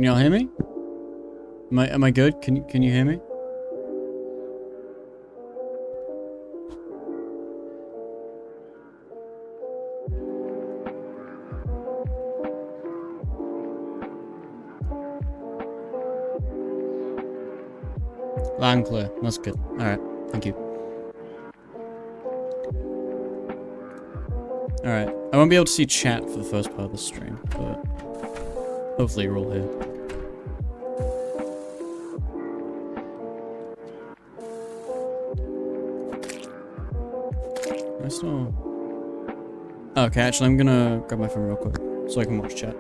Can y'all hear me? Am I good? Can you hear me? Loud and clear. That's good. Alright, thank you. Alright, I won't be able to see chat for the first part of the stream, but hopefully you're all here. I still... Okay, actually I'm gonna grab my phone real quick so I can watch chat.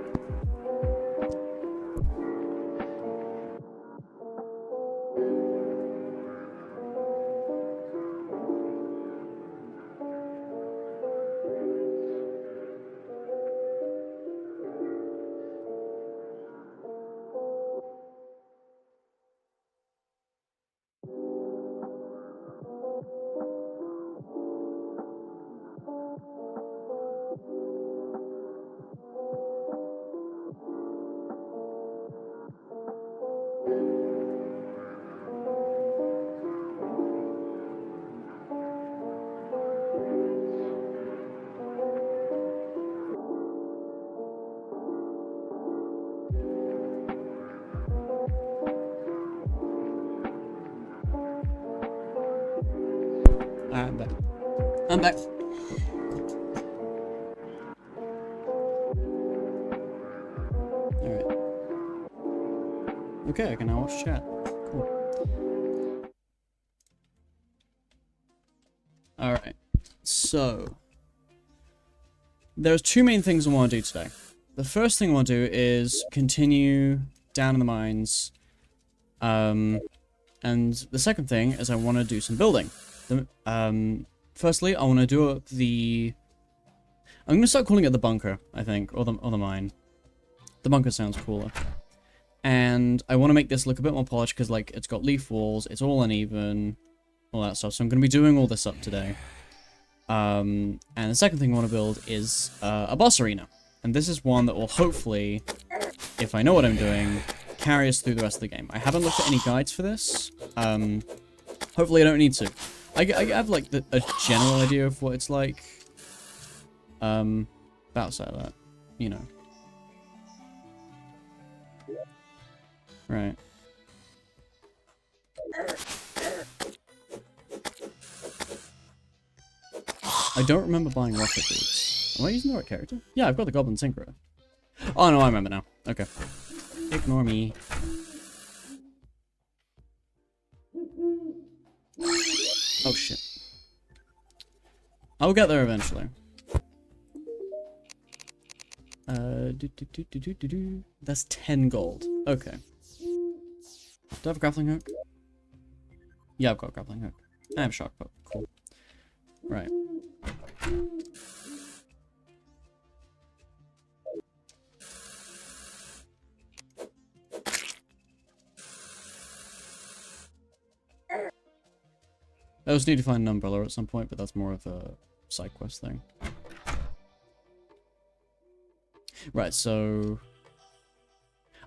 Alright, I'm back. I'm back. Alright. Okay, I can now watch chat. Cool. Alright. So, there's two main things I want to do today. The first thing I want to do is continue down in the mines. And the second thing is I want to do some building. Firstly, I want to do up the... I'm going to start calling it the bunker, I think, or the mine. The bunker sounds cooler. And I want to make this look a bit more polished because, like, it's got leaf walls, it's all uneven, all that stuff. So I'm going to be doing all this up today. And the second thing I want to build is a boss arena. And this is one that will hopefully, if I know what I'm doing, carry us through the rest of the game. I haven't looked at any guides for this. Hopefully I don't need to. I have, like, a general idea of what it's like. But outside of that, you know. Right. I don't remember buying rocket boots. Am I using the right character? Yeah, I've got the Goblin Tinkerer. Oh, no, I remember now. Okay. Ignore me. Oh, shit. I'll get there eventually. That's 10 gold. Okay. Do I have a grappling hook? Yeah, I've got a grappling hook. I have a shark boat. Cool. Right. I also need to find an umbrella at some point, but that's more of a side quest thing. Right, so...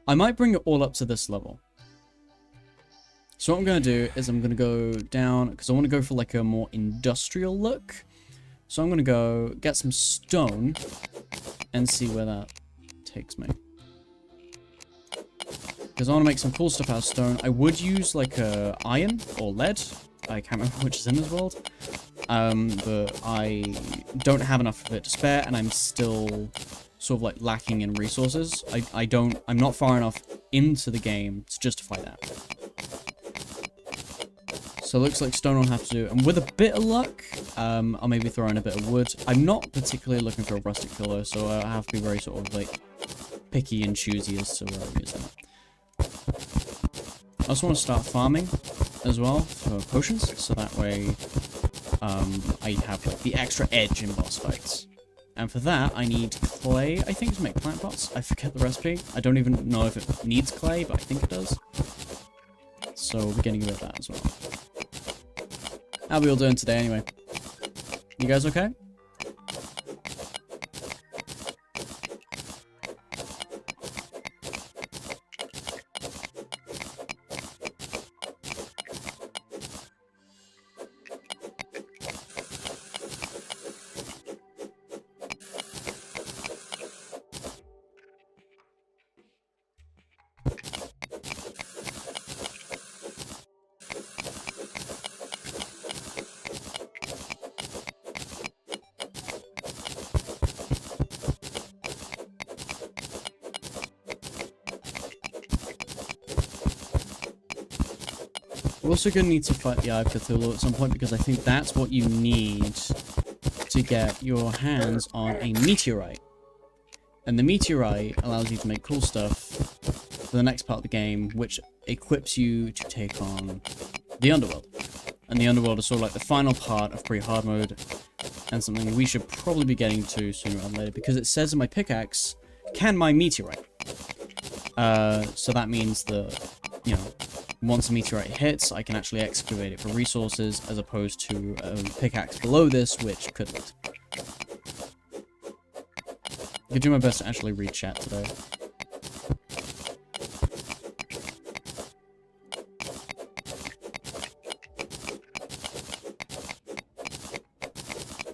I might bring it all up to this level. So what I'm going to do is I'm going to go down, because I want to go for like a more industrial look. So I'm going to go get some stone and see where that takes me. Because I want to make some cool stuff out of stone. I would use like iron or lead. I can't remember which is in this world. But I don't have enough of it to spare, and I'm still sort of like lacking in resources. I'm not far enough into the game to justify that. So it looks like stone will have to do, and with a bit of luck, I'll maybe throw in a bit of wood. I'm not particularly looking for a rustic pillow, so I have to be very sort of like picky and choosy as to where I'm using it. I also want to start farming as well for potions, so that way I have like the extra edge in boss fights. And for that, I need clay, I think, to make plant pots. I forget the recipe. I don't even know if it needs clay, but I think it does. So we'll be getting a bit of that as well. How are we all doing today anyway? You guys okay? We're also going to need to fight the Eye of Cthulhu at some point, because I think that's what you need to get your hands on a meteorite. And the meteorite allows you to make cool stuff for the next part of the game, which equips you to take on the Underworld. And the Underworld is sort of like the final part of pre-hard mode, and something we should probably be getting to sooner rather than later, because it says in my pickaxe, can mine meteorite. So that means that, you know, once a meteorite hits, I can actually excavate it for resources, as opposed to a pickaxe below this, which couldn't. I could do my best to actually read chat today.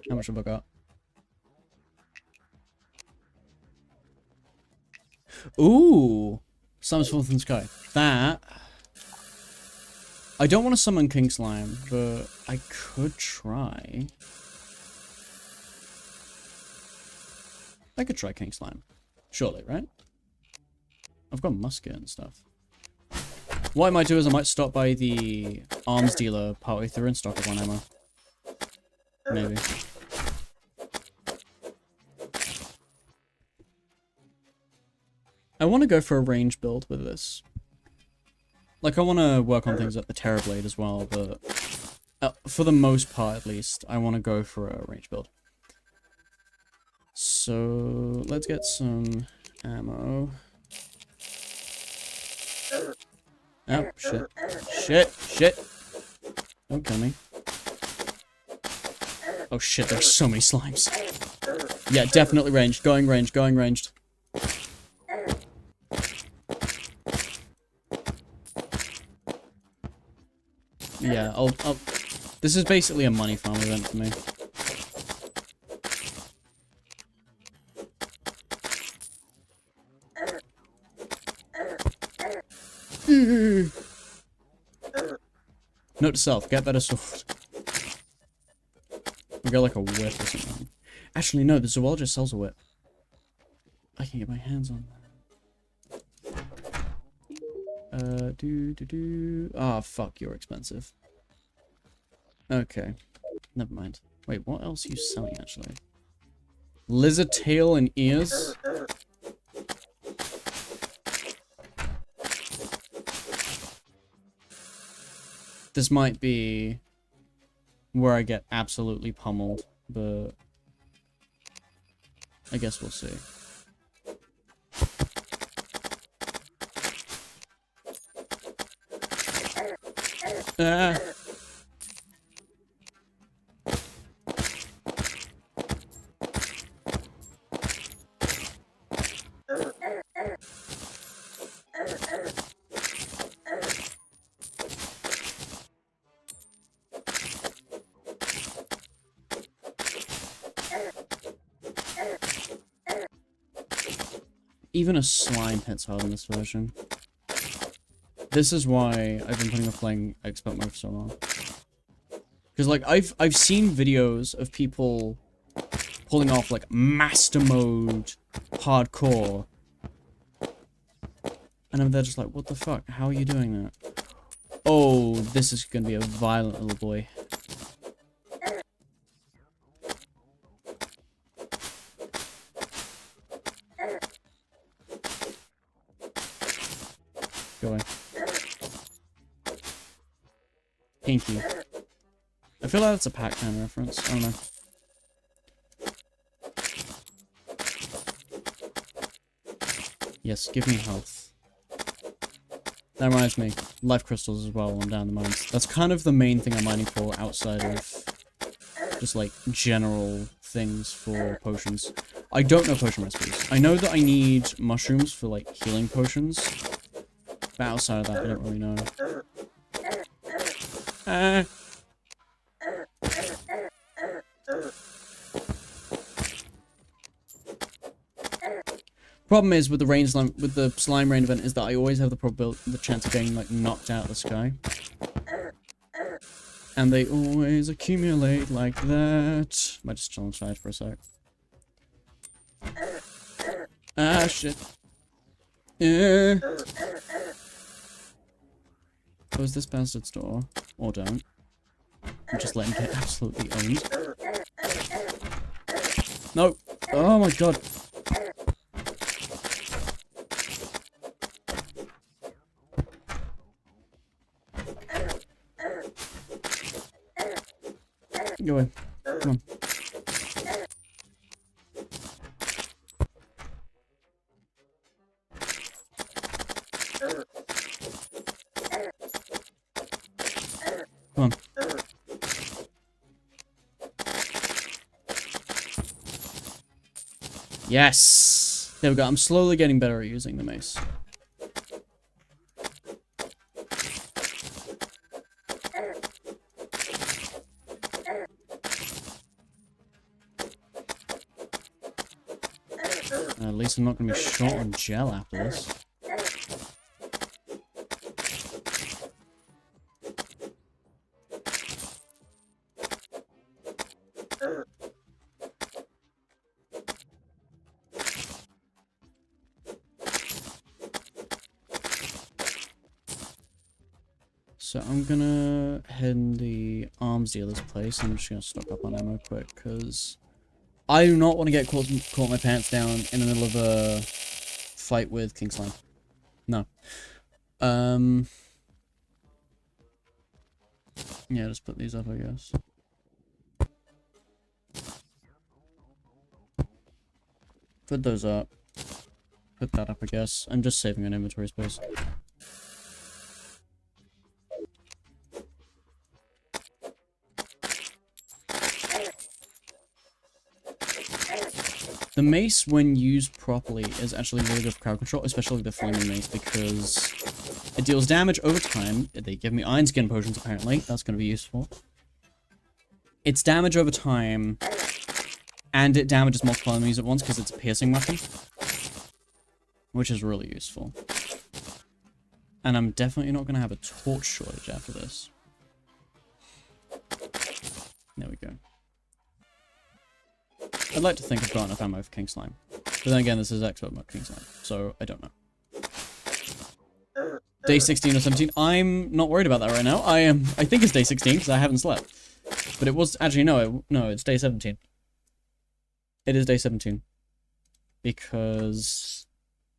How much have I got? Ooh! Slime's Fourth in the Sky. That... I don't want to summon King Slime, but I could try. I could try King Slime. Surely, right? I've got musket and stuff. What I might do is I might stop by the arms dealer partway through and stock up on ammo. Maybe. I want to go for a range build with this. Like, I want to work on things like the Terra Blade as well, but for the most part, at least, I want to go for a range build. So, let's get some ammo. Oh, shit. Shit! Don't kill me. Oh shit, there's so many slimes. Yeah, definitely ranged. Going ranged. Yeah, I'll... This is basically a money farm event for me. Note to self, get better sword. We got like a whip or something. Actually, no, the zoologist sells a whip. I can get my hands on that. Ah, fuck, you're expensive. Okay. Never mind. Wait, what else are you selling, actually? Lizard tail and ears? This might be where I get absolutely pummeled, but I guess we'll see. Ah! Even a slime hits hard in this version. This is why I've been putting off playing expert mode for so long. Because like I've seen videos of people pulling off like master mode hardcore, and I'm there just like, what the fuck? How are you doing that? Oh, this is gonna be a violent little boy. Go away. Pinky. I feel like that's a Pac-Man reference. I don't know. Yes, give me health. That reminds me, life crystals as well while I'm down the mines. That's kind of the main thing I'm mining for outside of just like general things for potions. I don't know potion recipes. I know that I need mushrooms for like healing potions. But outside of that, I don't really know. Problem is with the slime rain event is that I always have the chance of getting like knocked out of the sky, and they always accumulate like that. Might just chill inside for a sec. Ah shit. Close this bastard's door. Or don't. And just let him get absolutely owned. No! Oh my god! Go away. Come on. Come on. Yes! There we go. I'm slowly getting better at using the mace. At least I'm not going to be short on gel after this. So I'm gonna head in the arms dealer's place. I'm just gonna stock up on ammo quick, because I do not want to get caught my pants down in the middle of a fight with King Slime. No. Yeah, just put these up, I guess. Put those up. Put that up, I guess. I'm just saving on inventory space. The mace, when used properly, is actually really good for crowd control, especially the flaming mace, because it deals damage over time. They give me iron skin potions, apparently. That's going to be useful. It's damage over time, and it damages multiple enemies at once because it's a piercing weapon, which is really useful. And I'm definitely not going to have a torch shortage after this. There we go. I'd like to think I've got enough ammo for King Slime. But then again, this is expert mode King Slime, so I don't know. Day 16 or 17? I'm not worried about that right now. I think it's day 16 because I haven't slept. But it was, actually no, it's day 17. It is day 17. Because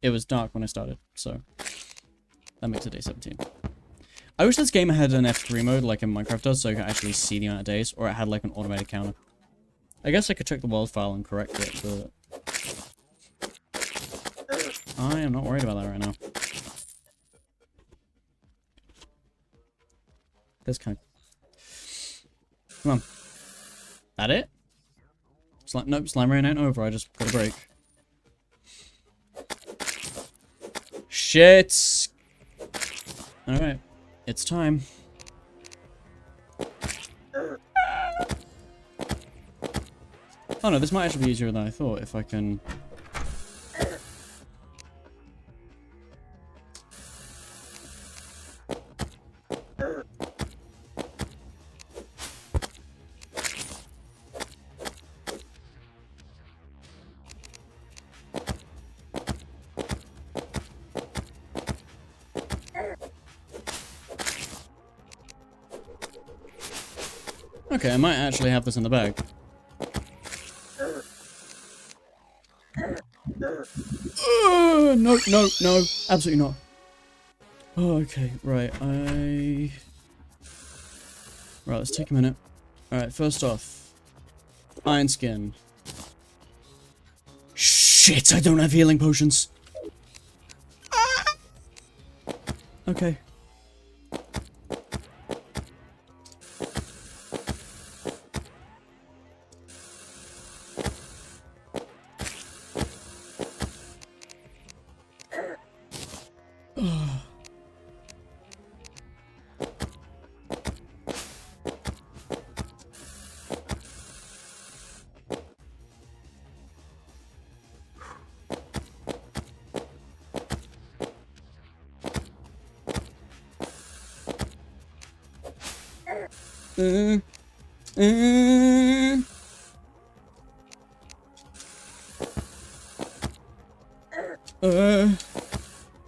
it was dark when I started, so that makes it day 17. I wish this game had an F3 mode like in Minecraft does, so you can actually see the amount of days, or it had like an automated counter. I guess I could check the world file and correct it, but I am not worried about that right now. This kind. Come on. That it? Nope, slime rain ain't over. I just got a break. Shit! Alright. It's time. Oh no, this might actually be easier than I thought if I can... Okay, I might actually have this in the bag. No, absolutely not. Oh, okay, right, Right, let's take a minute. Alright, first off, iron skin. Shit, I don't have healing potions. Okay.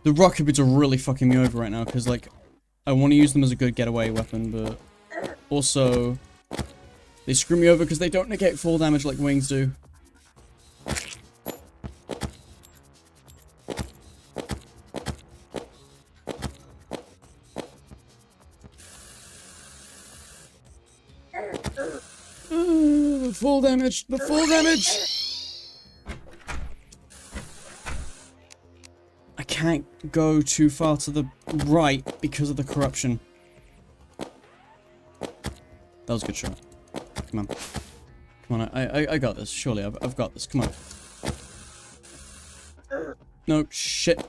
The rocket bits are really fucking me over right now, because, like, I want to use them as a good getaway weapon, but also they screw me over because they don't negate fall damage like wings do. The full damage! The full damage! I can't go too far to the right because of the corruption. That was a good shot. Come on. Come on, I got this. Surely, I've got this. Come on. No, shit.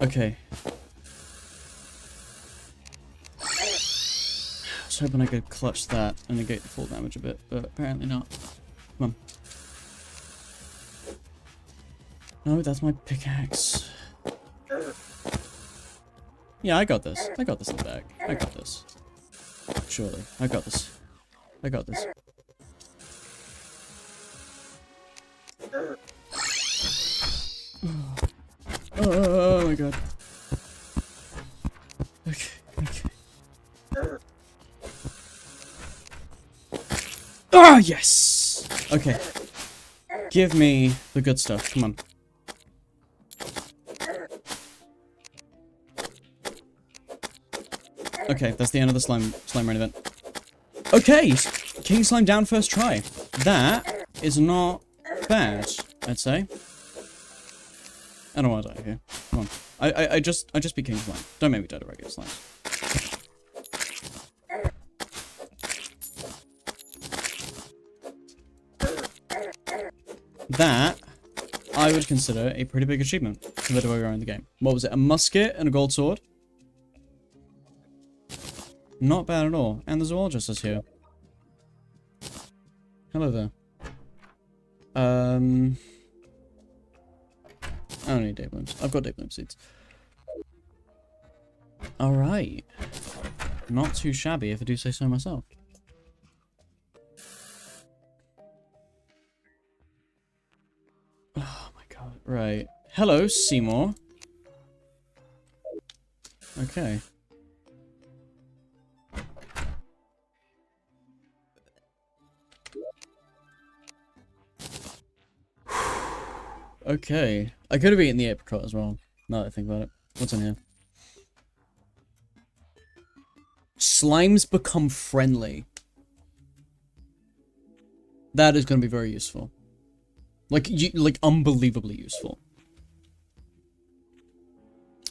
Okay. I was hoping I could clutch that and negate the full damage a bit, but apparently not. Come on. No, that's my pickaxe. Yeah, I got this. I got this in the bag. I got this. Surely. I got this. I got this. Oh my god. Okay, okay. Ah, yes! Okay. Give me the good stuff. Come on. Okay, that's the end of the slime rain event. Okay! King Slime down first try. That is not bad, I'd say. I don't want to die here. Come on. I just beat King Slime. Don't make me die to regular slimes. That, I would consider a pretty big achievement compared to where we are in the game. What was it? A musket and a gold sword? Not bad at all. And the zoologist is here. Hello there. I don't need day blooms. I've got day bloom seeds. Alright. Not too shabby if I do say so myself. Oh my god. Right. Hello, Seymour. Okay. Okay. I could have eaten the apricot as well, now that I think about it. What's in here? Slimes become friendly. That is going to be very useful. Like unbelievably useful.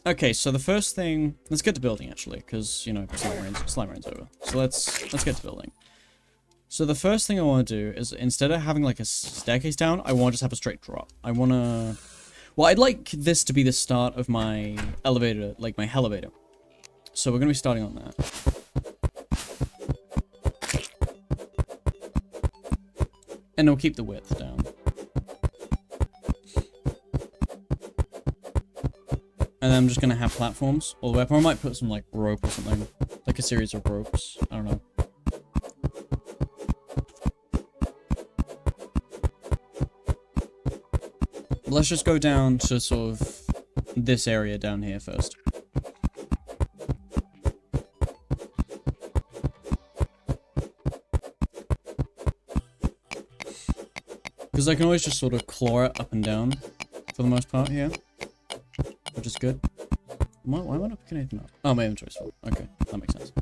Okay, so the first thing... Let's get to building, actually, because, you know, slime rain's over. So let's get to building. So the first thing I want to do is, instead of having, like, a staircase down, I want to just have a straight drop. I want to... Well, I'd like this to be the start of my elevator, like, my elevator. So we're going to be starting on that. And we'll keep the width down. And then I'm just going to have platforms all the way up. Or I might put some, like, rope or something. Like a series of ropes. I don't know. Let's just go down to sort of this area down here first. Because I can always just sort of claw it up and down for the most part here. Which is good. Why am I not picking anything up? Oh, my inventory's full. Okay, that makes sense.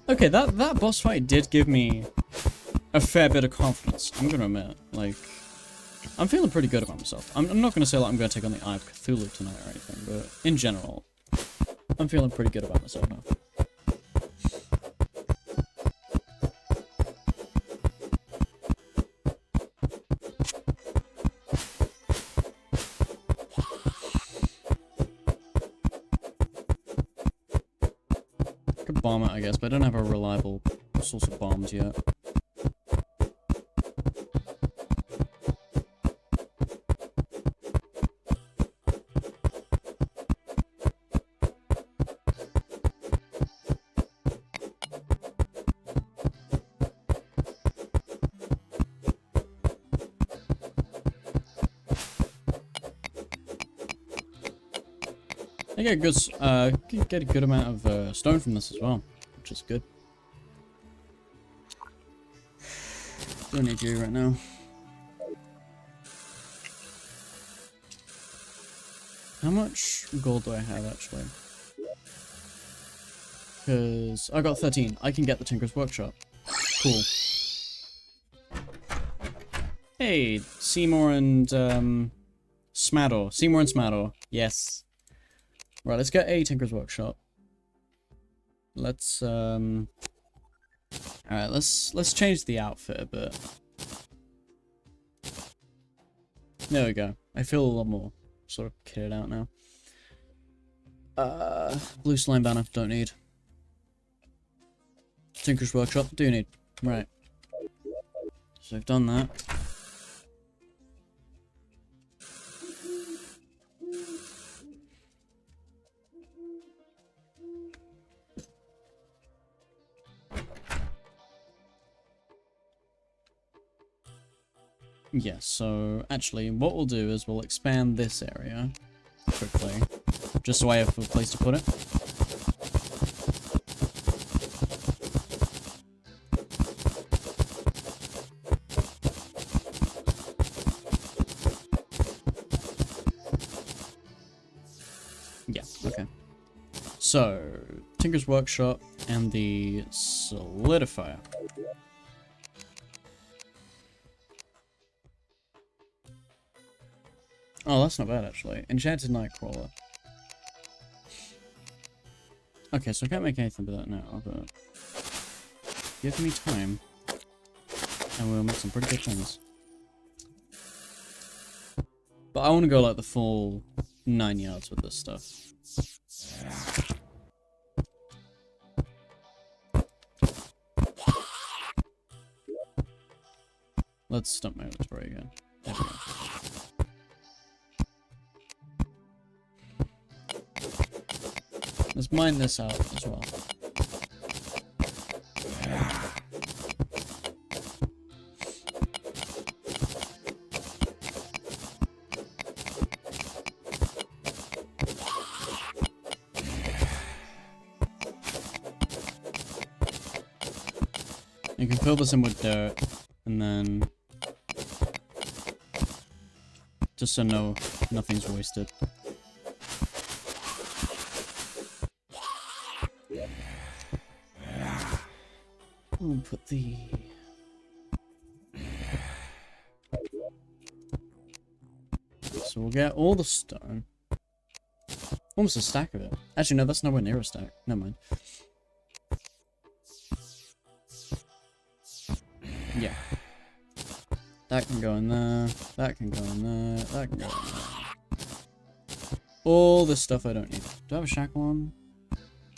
Okay, that boss fight did give me a fair bit of confidence. I'm gonna admit, like, I'm feeling pretty good about myself. I'm not gonna say like I'm gonna take on the Eye of Cthulhu tonight or anything, but in general, I'm feeling pretty good about myself now. Bomb it, I guess, but I don't have a reliable source of bombs yet. I get a good, get a good amount of stone from this as well, which is good. Don't need you right now. How much gold do I have actually? Because I got 13. I can get the Tinker's Workshop. Cool. Hey, Seymour and Smador. Seymour and Smador. Yes. Right, let's get a Tinker's Workshop. Let's alright, let's change the outfit a bit. There we go. I feel a lot more sort of kitted out now. Blue slime banner, don't need. Tinker's Workshop, do need. Right. So I've done that. Yeah, so actually what we'll do is we'll expand this area quickly, just so I have a place to put it. Yeah, okay. So, Tinker's Workshop and the Solidifier. Oh, that's not bad, actually. Enchanted Nightcrawler. Okay, so I can't make anything with that now, but... give me time, and we'll make some pretty good things. But I want to go, like, the full 9 yards with this stuff. Let's stump my inventory again. There we go. Let's mine this out as well. You can fill this in with dirt, and then just so nothing's wasted. We'll put the... so we'll get all the stone. Almost a stack of it. Actually, no, that's nowhere near a stack. Never mind. Yeah. That can go in there. That can go in there. That can go in there. All this stuff I don't need. Do I have a shackle on?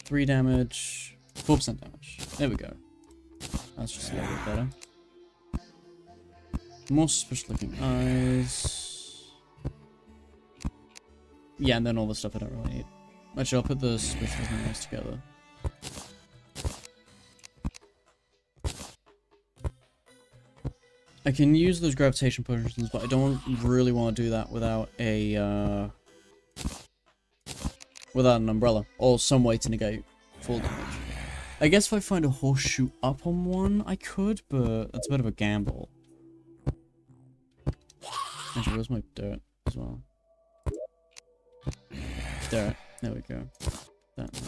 3 damage. 4% damage. There we go. That's just a little bit better. More suspicious looking eyes. Yeah, and then all the stuff I don't really need. Actually, I'll put the suspicious looking eyes together. I can use those gravitation potions, but I don't really want to do that without a, without an umbrella, or some way to negate full damage. I guess if I find a horseshoe up on one, I could, but that's a bit of a gamble. Actually, where's my dirt as well? Dirt. There we go. That now.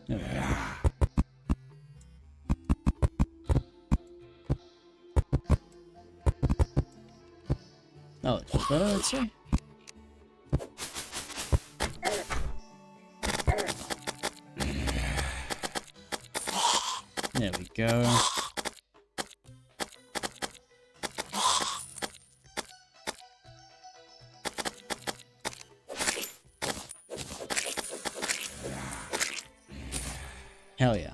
There we go. That looks better, I'd say. There we go. Hell yeah.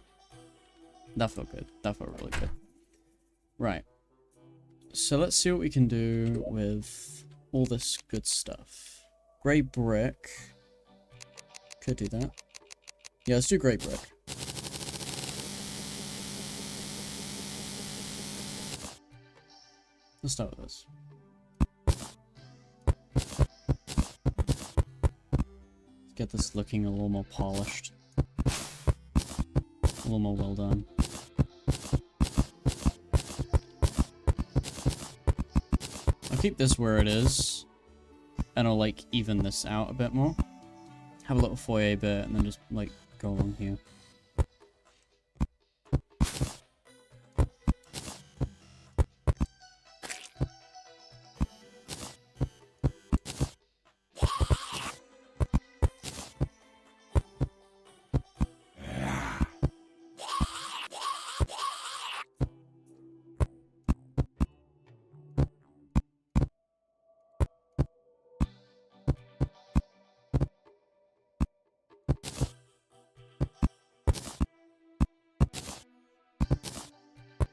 That felt good. That felt really good. Right. So let's see what we can do with all this good stuff. Grey brick. Could do that. Yeah, let's do great brick. Let's start with this. Let's get this looking a little more polished. A little more well done. I'll keep this where it is. And I'll like even this out a bit more. Have a little foyer bit and then just like go along here.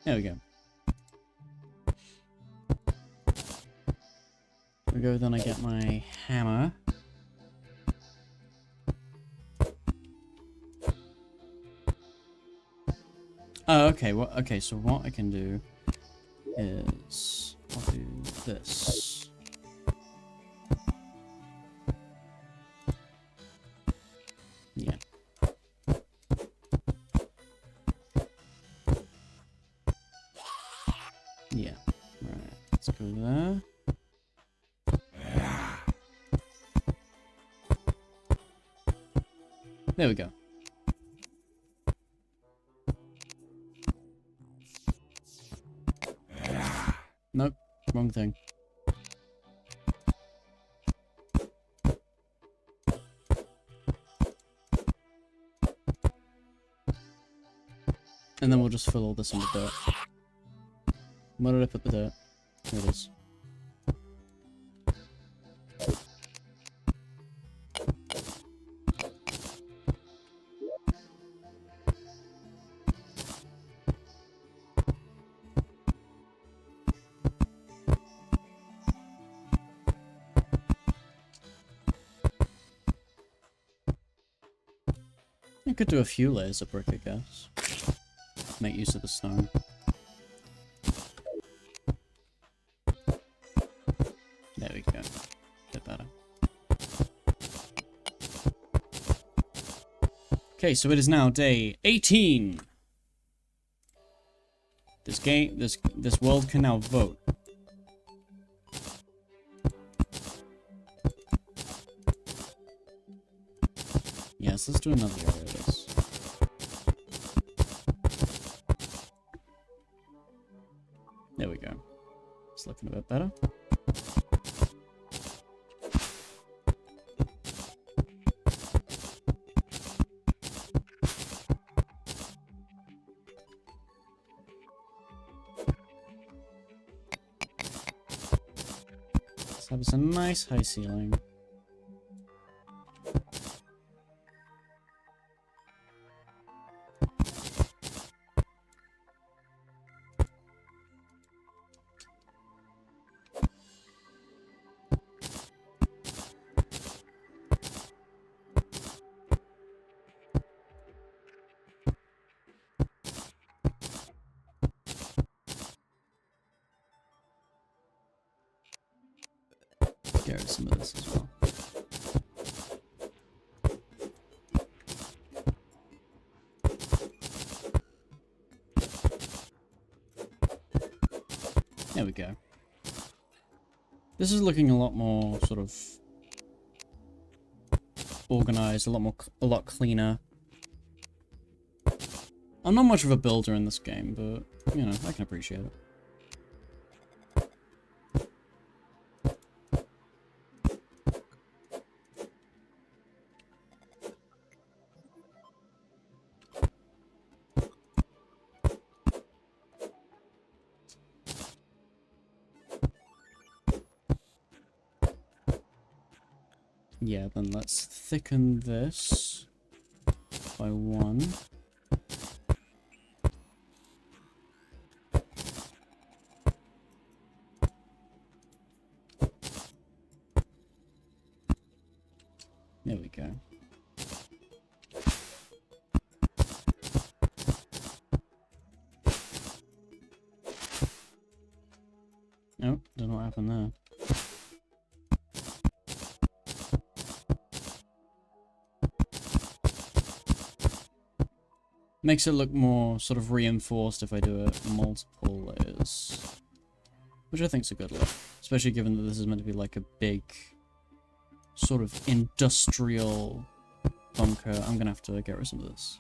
There we go. We go, then I get my hammer. Oh, okay. Well, okay. So what I can do is I'll do this. Yeah. Yeah. Right. Let's go there. There we go. Nope, wrong thing. And then we'll just fill all this in with dirt. Where did I put the dirt? Here it is. I could do a few layers of brick, I guess. Make use of the stone. There we go. Bit better. Okay, so it is now day 18. This world can now vote. Yes, let's do another area of this. There we go. It's looking a bit better. Let's have a nice high ceiling. Get rid of some of this as well. There we go. This is looking a lot more sort of organized, a lot cleaner. I'm not much of a builder in this game, but you know, I can appreciate it. Yeah, then let's thicken this by 1. There we go. what happened there. Makes it look more sort of reinforced if I do it multiple layers. Which I think's a good look. Especially given that this is meant to be like a big sort of industrial bunker. I'm gonna have to get rid of some of this.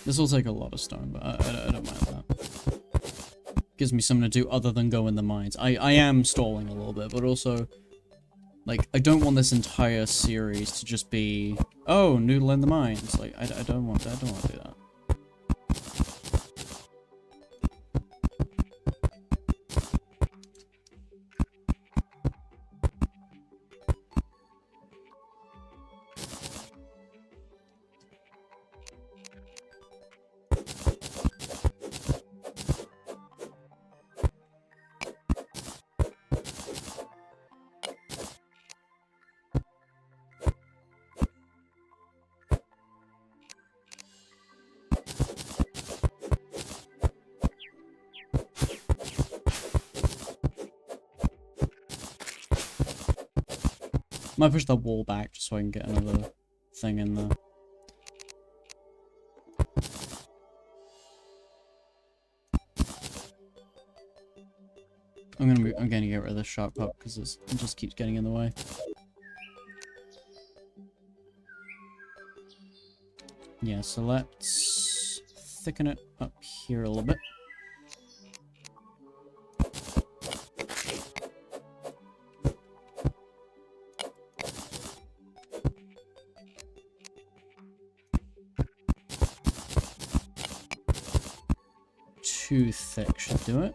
This will take a lot of stone, but I don't mind that. Gives me something to do other than go in the mines. I am stalling a little bit, but also, like, I don't want this entire series to just be, oh, noodle in the mines. Like, I don't want to do that. Might push that wall back just so I can get another thing in there. I'm gonna get rid of this sharp pup because it just keeps getting in the way. Yeah, so let's thicken it up here a little bit. Too thick should do it.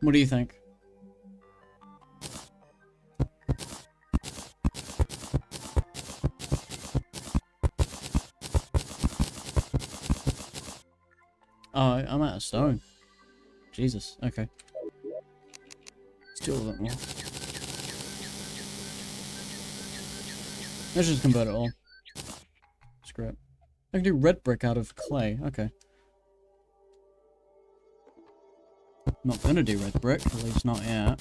What do you think? Oh, I'm out of stone. Jesus, okay. Let's do a little bit more. Let's just convert it all. Screw it. I can do red brick out of clay, okay. Not gonna do red brick, at least not yet.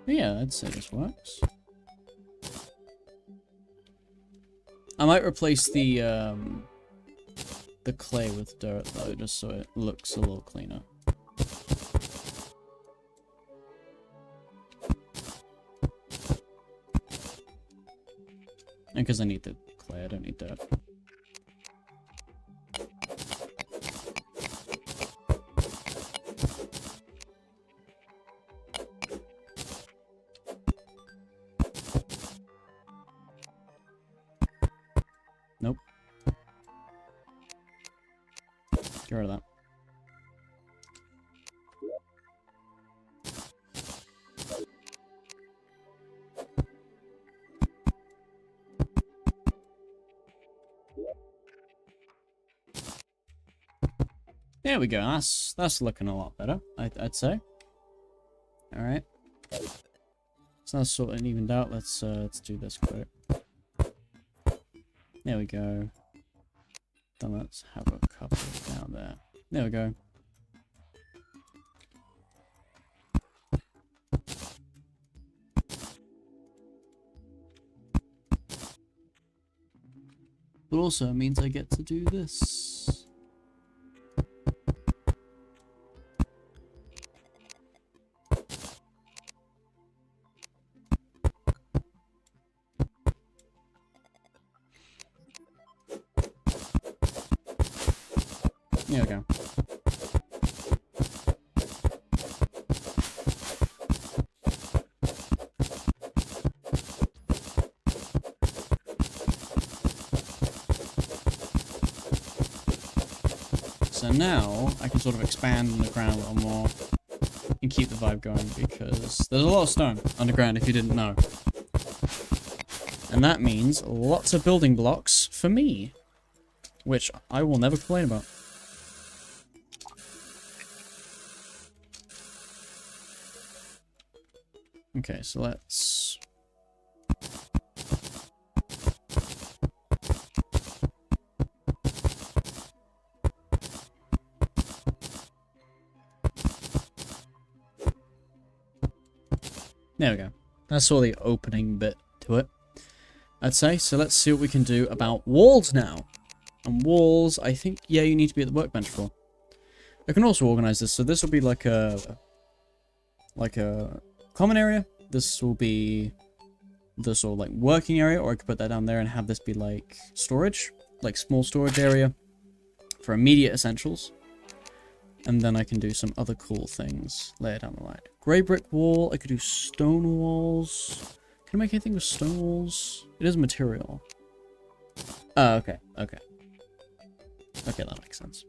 But yeah, I'd say this works. I might replace the clay with dirt though, just so it looks a little cleaner. And because I need the clay, I don't need dirt. Nope. Get rid of that. There we go. That's looking a lot better, I'd say. All right. So that's sort of evened out. Let's do this quick. There we go. Then let's have a couple down there. There we go. But also it means I get to do this. There we go. So now I can sort of expand underground a little more and keep the vibe going because there's a lot of stone underground if you didn't know. And that means lots of building blocks for me, which I will never complain about. Okay, so let's... There we go. That's all the opening bit to it, I'd say. So let's see what we can do about walls now. And walls, I think, yeah, you need to be at the workbench for. I can also organize this. So this will be like a common area. This will be the sort of like working area, or I could put that down there and have this be like storage, like small storage area for immediate essentials. And then I can do some other cool things later down the line. Grey brick wall. I could do stone walls. Can I make anything with stone walls? It is material. Oh, okay. Okay. Okay, that makes sense.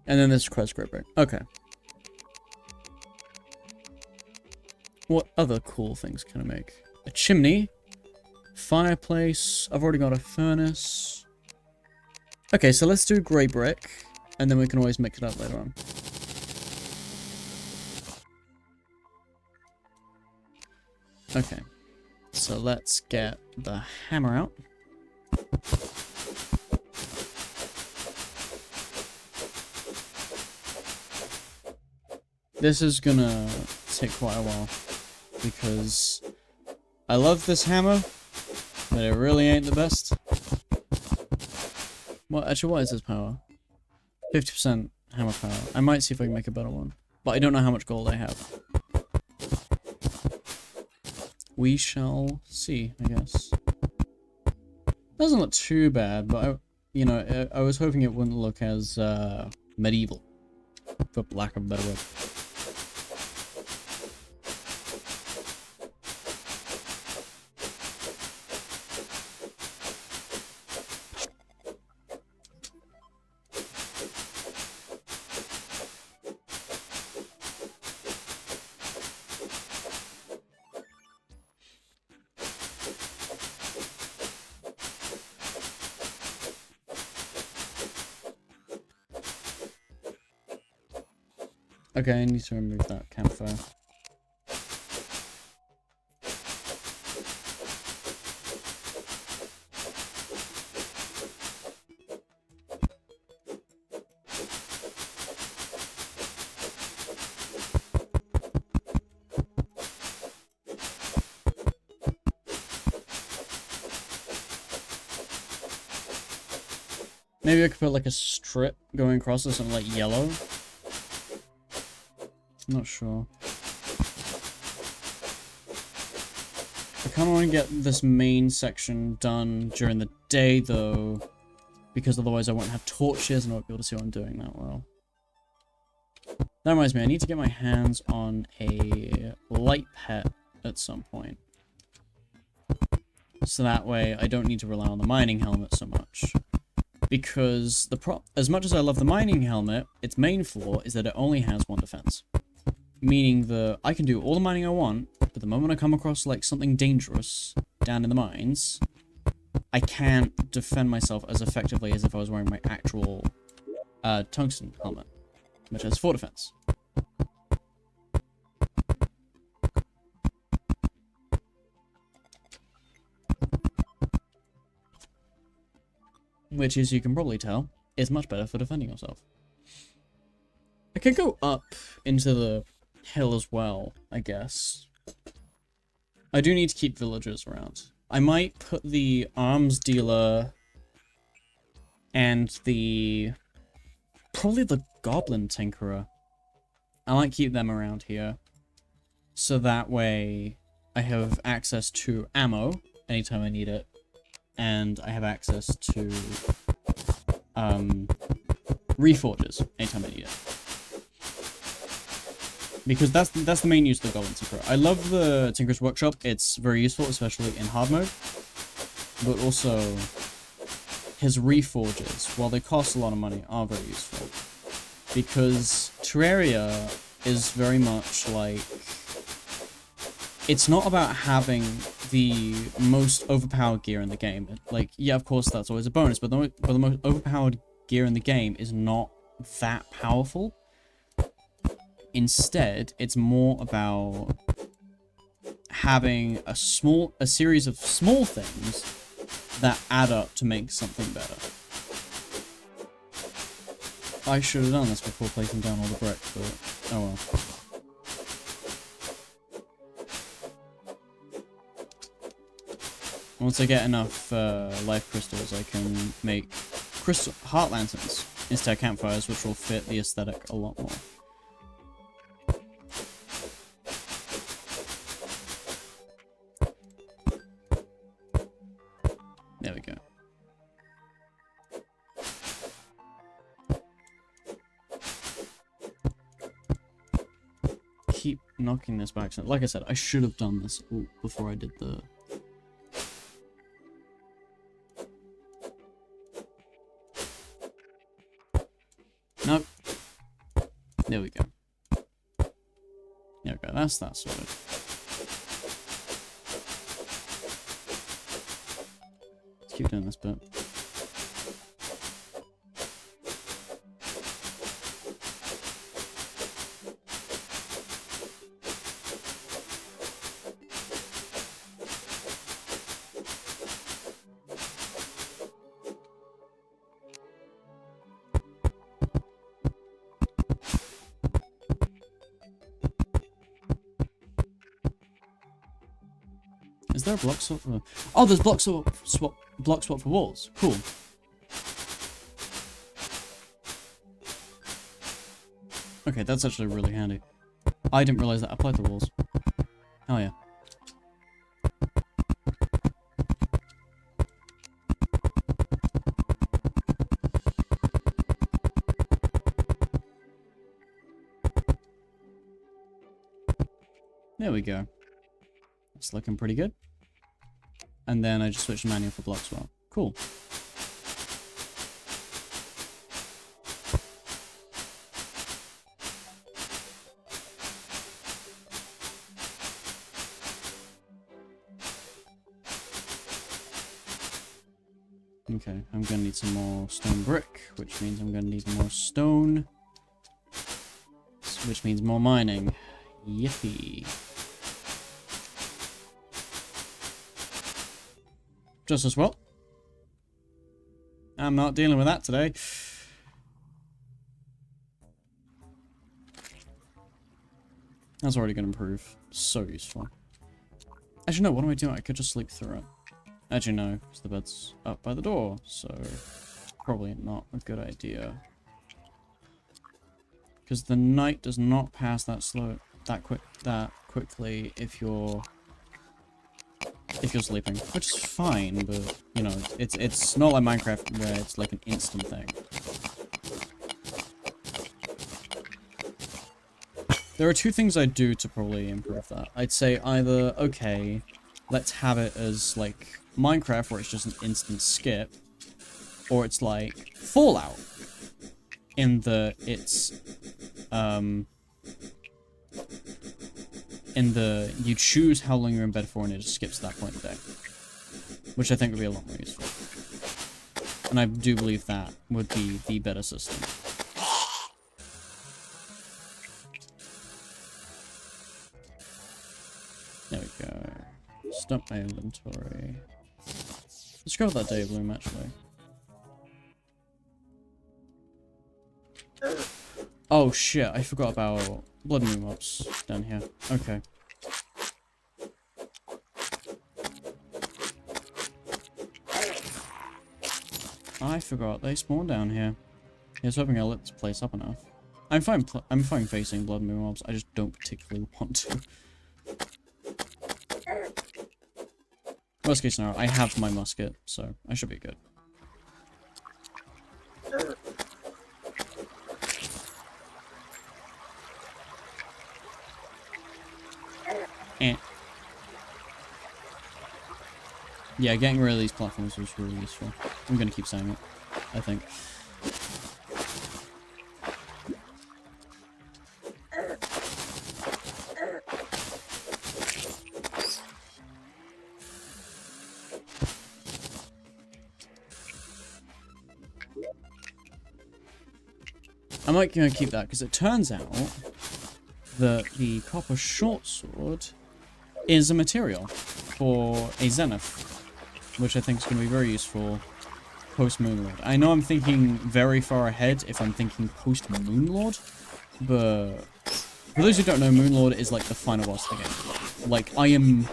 And then this requires grey brick. Okay. What other cool things can I make? A chimney. Fireplace. I've already got a furnace. Okay, so let's do grey brick. And then we can always mix it up later on. Okay. So let's get the hammer out. This is gonna take quite a while. Because I love this hammer, but it really ain't the best. Well, actually, what is this power? 50% hammer power. I might see if I can make a better one. But I don't know how much gold I have. We shall see, I guess. Doesn't look too bad, but I was hoping it wouldn't look as medieval, for lack of a better word. Okay, I need to remove that campfire. Maybe I could put like a strip going across this and like yellow. I'm not sure. I kind of want to get this main section done during the day, though, because otherwise I won't have torches and I won't be able to see what I'm doing that well. That reminds me, I need to get my hands on a light pet at some point. So that way I don't need to rely on the mining helmet so much. Because as much as I love the mining helmet, its main flaw is that it only has one defense. Meaning that I can do all the mining I want, but the moment I come across like something dangerous down in the mines, I can't defend myself as effectively as if I was wearing my actual tungsten helmet, which has 4 defense. Which, as you can probably tell, is much better for defending yourself. I could go up into the hill as well, I guess. I do need to keep villagers around. I might put the arms dealer and probably the goblin tinkerer. I might keep them around here. So that way I have access to ammo anytime I need it. And I have access to reforges anytime I need it. Because that's the main use of the Goblin Tinkerer. I love the Tinker's Workshop. It's very useful, especially in hard mode. But also, his reforges, while they cost a lot of money, are very useful. Because Terraria is very much like... It's not about having the most overpowered gear in the game. Like, yeah, of course, that's always a bonus, but the most overpowered gear in the game is not that powerful. Instead, it's more about having a series of small things that add up to make something better. I should have done this before placing down all the brick, but oh well. Once I get enough life crystals, I can make heart lanterns instead of campfires, which will fit the aesthetic a lot more. There we go. Keep knocking this back. Like I said, I should have done this before I did the... Nope. There we go. There we go. That's that sorted. Let's keep doing this bit. Is there a block swap for... Oh, there's block swap for walls. Cool. Okay, that's actually really handy. I didn't realize that applied to walls. Oh yeah. There we go. It's looking pretty good. And then I just switched to manual for block swap. Cool. Okay, I'm gonna need some more stone brick, which means I'm gonna need more stone. Which means more mining. Yippee. Just as well. I'm not dealing with that today. That's already going to improve. So useful. Actually, no, what am I doing? I could just sleep through it. Actually, no, because the bed's up by the door, so probably not a good idea. Because the night does not pass that quickly if you're sleeping, which is fine, but you know, it's not like Minecraft where it's like an instant thing. There are two things I'd do to probably improve that. I'd say either, okay, let's have it as like Minecraft where it's just an instant skip, or it's like Fallout in the you choose how long you're in bed for and it just skips to that point in the day. Which I think would be a lot more useful. And I do believe that would be the better system. There we go. Stop my inventory. Let's go with that day bloom actually. Oh shit, I forgot about blood moon mobs down here. Okay. I forgot they spawn down here. I was hoping I lit this place up enough. I'm fine facing blood moon mobs, I just don't particularly want to. Worst case scenario, I have my musket, so I should be good. Yeah, getting rid of these platforms was really useful. I'm gonna keep saying it, I think. I might keep that, because it turns out that the copper short sword is a material for a zenith, which I think is going to be very useful post Moonlord. I know I'm thinking very far ahead if I'm thinking post Moonlord, but for those who don't know, Moonlord is like the final boss of the game. Like, I am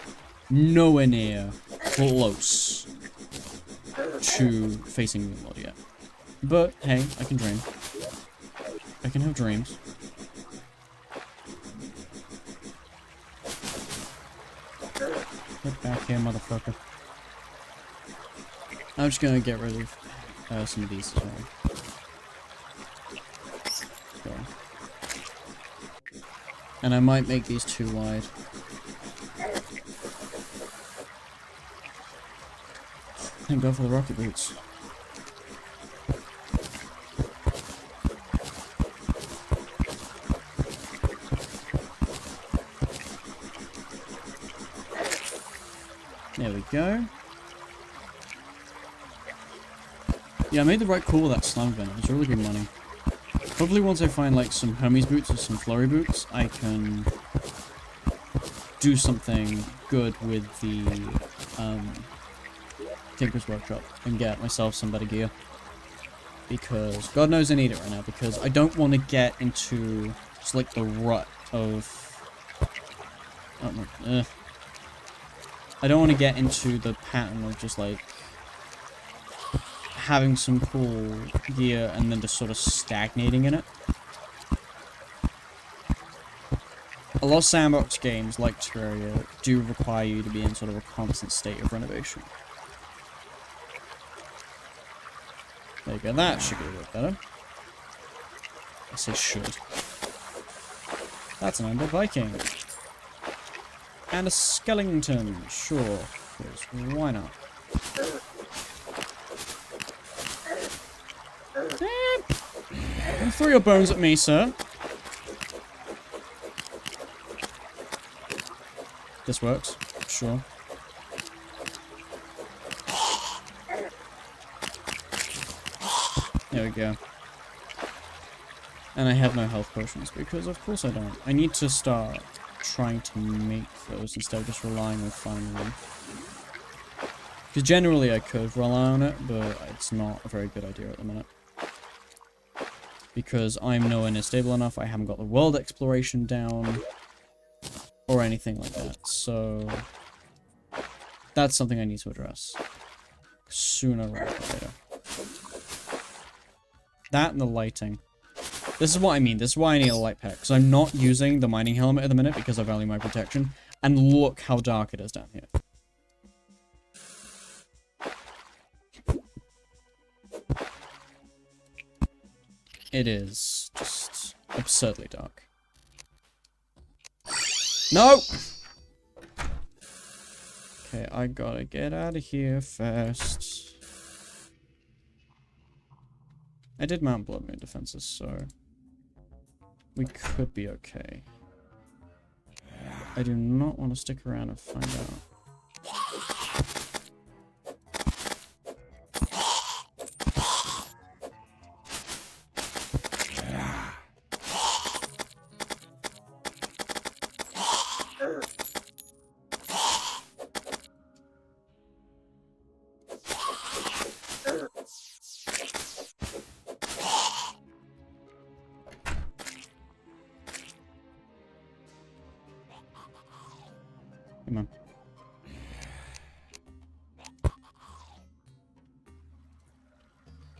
nowhere near close to facing Moonlord yet. But hey, I can dream. I can have dreams. Get back here, motherfucker. I'm just gonna get rid of some of these as well. Go. And I might make these too wide. Thank God for the rocket boots. There we go. Yeah, I made the right call with that slime venom. It's really good money. Hopefully once I find like some Hermes boots or some flurry boots, I can do something good with the Tinker's Workshop and get myself some better gear. Because God knows I need it right now, because I don't want to get into just like the rut of I don't want to get into the pattern of just like having some cool gear and then just sort of stagnating in it. A lot of sandbox games like Terraria do require you to be in sort of a constant state of renovation. There you go, that should be a bit better. I say should. That's an Ender Viking. And a skeleton, sure. Because why not? Don't throw your bones at me, sir. This works, sure. There we go. And I have no health potions, because of course I don't. I need to start trying to make those instead of just relying on finding them. Because generally I could rely on it, but it's not a very good idea at the minute. Because I'm nowhere near stable enough, I haven't got the world exploration down, or anything like that, so that's something I need to address sooner rather than later. That and the lighting. This is what I mean, this is why I need a light pack, because I'm not using the mining helmet at the minute because I value my protection, and look how dark it is down here. It is just absurdly dark. No! Okay, I gotta get out of here first. I did mount Blood Moon defenses, so we could be okay. I do not want to stick around and find out. Come on.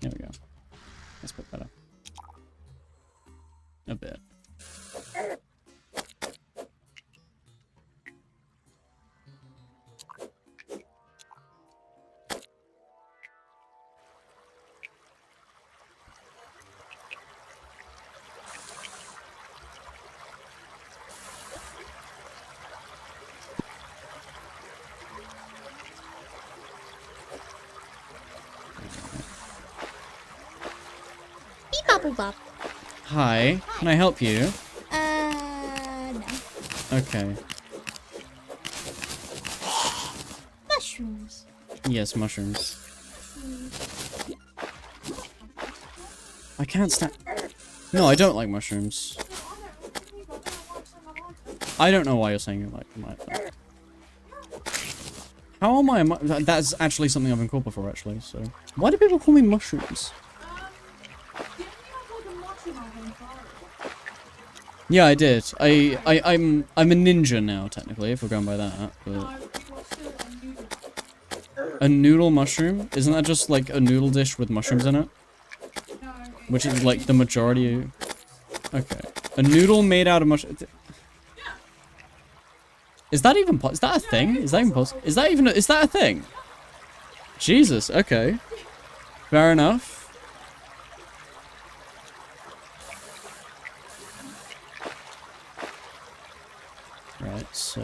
There we go. That's a bit better. A bit. Bop. Hi, can I help you? No. Okay. Mushrooms. Yes, mushrooms. I can't stand... No, I don't like mushrooms. I don't know why you're saying it like that. How am I? That's actually something I've been called before, actually. So, why do people call me mushrooms? Yeah, I did. I'm a ninja now, technically, if we're going by that. But a noodle mushroom? Isn't that just like a noodle dish with mushrooms in it? Which is like the majority. Okay, a noodle made out of mushrooms. Is that even is that a thing? Is that even possible? Is that even is that a thing? Jesus. Okay. Fair enough. Right. So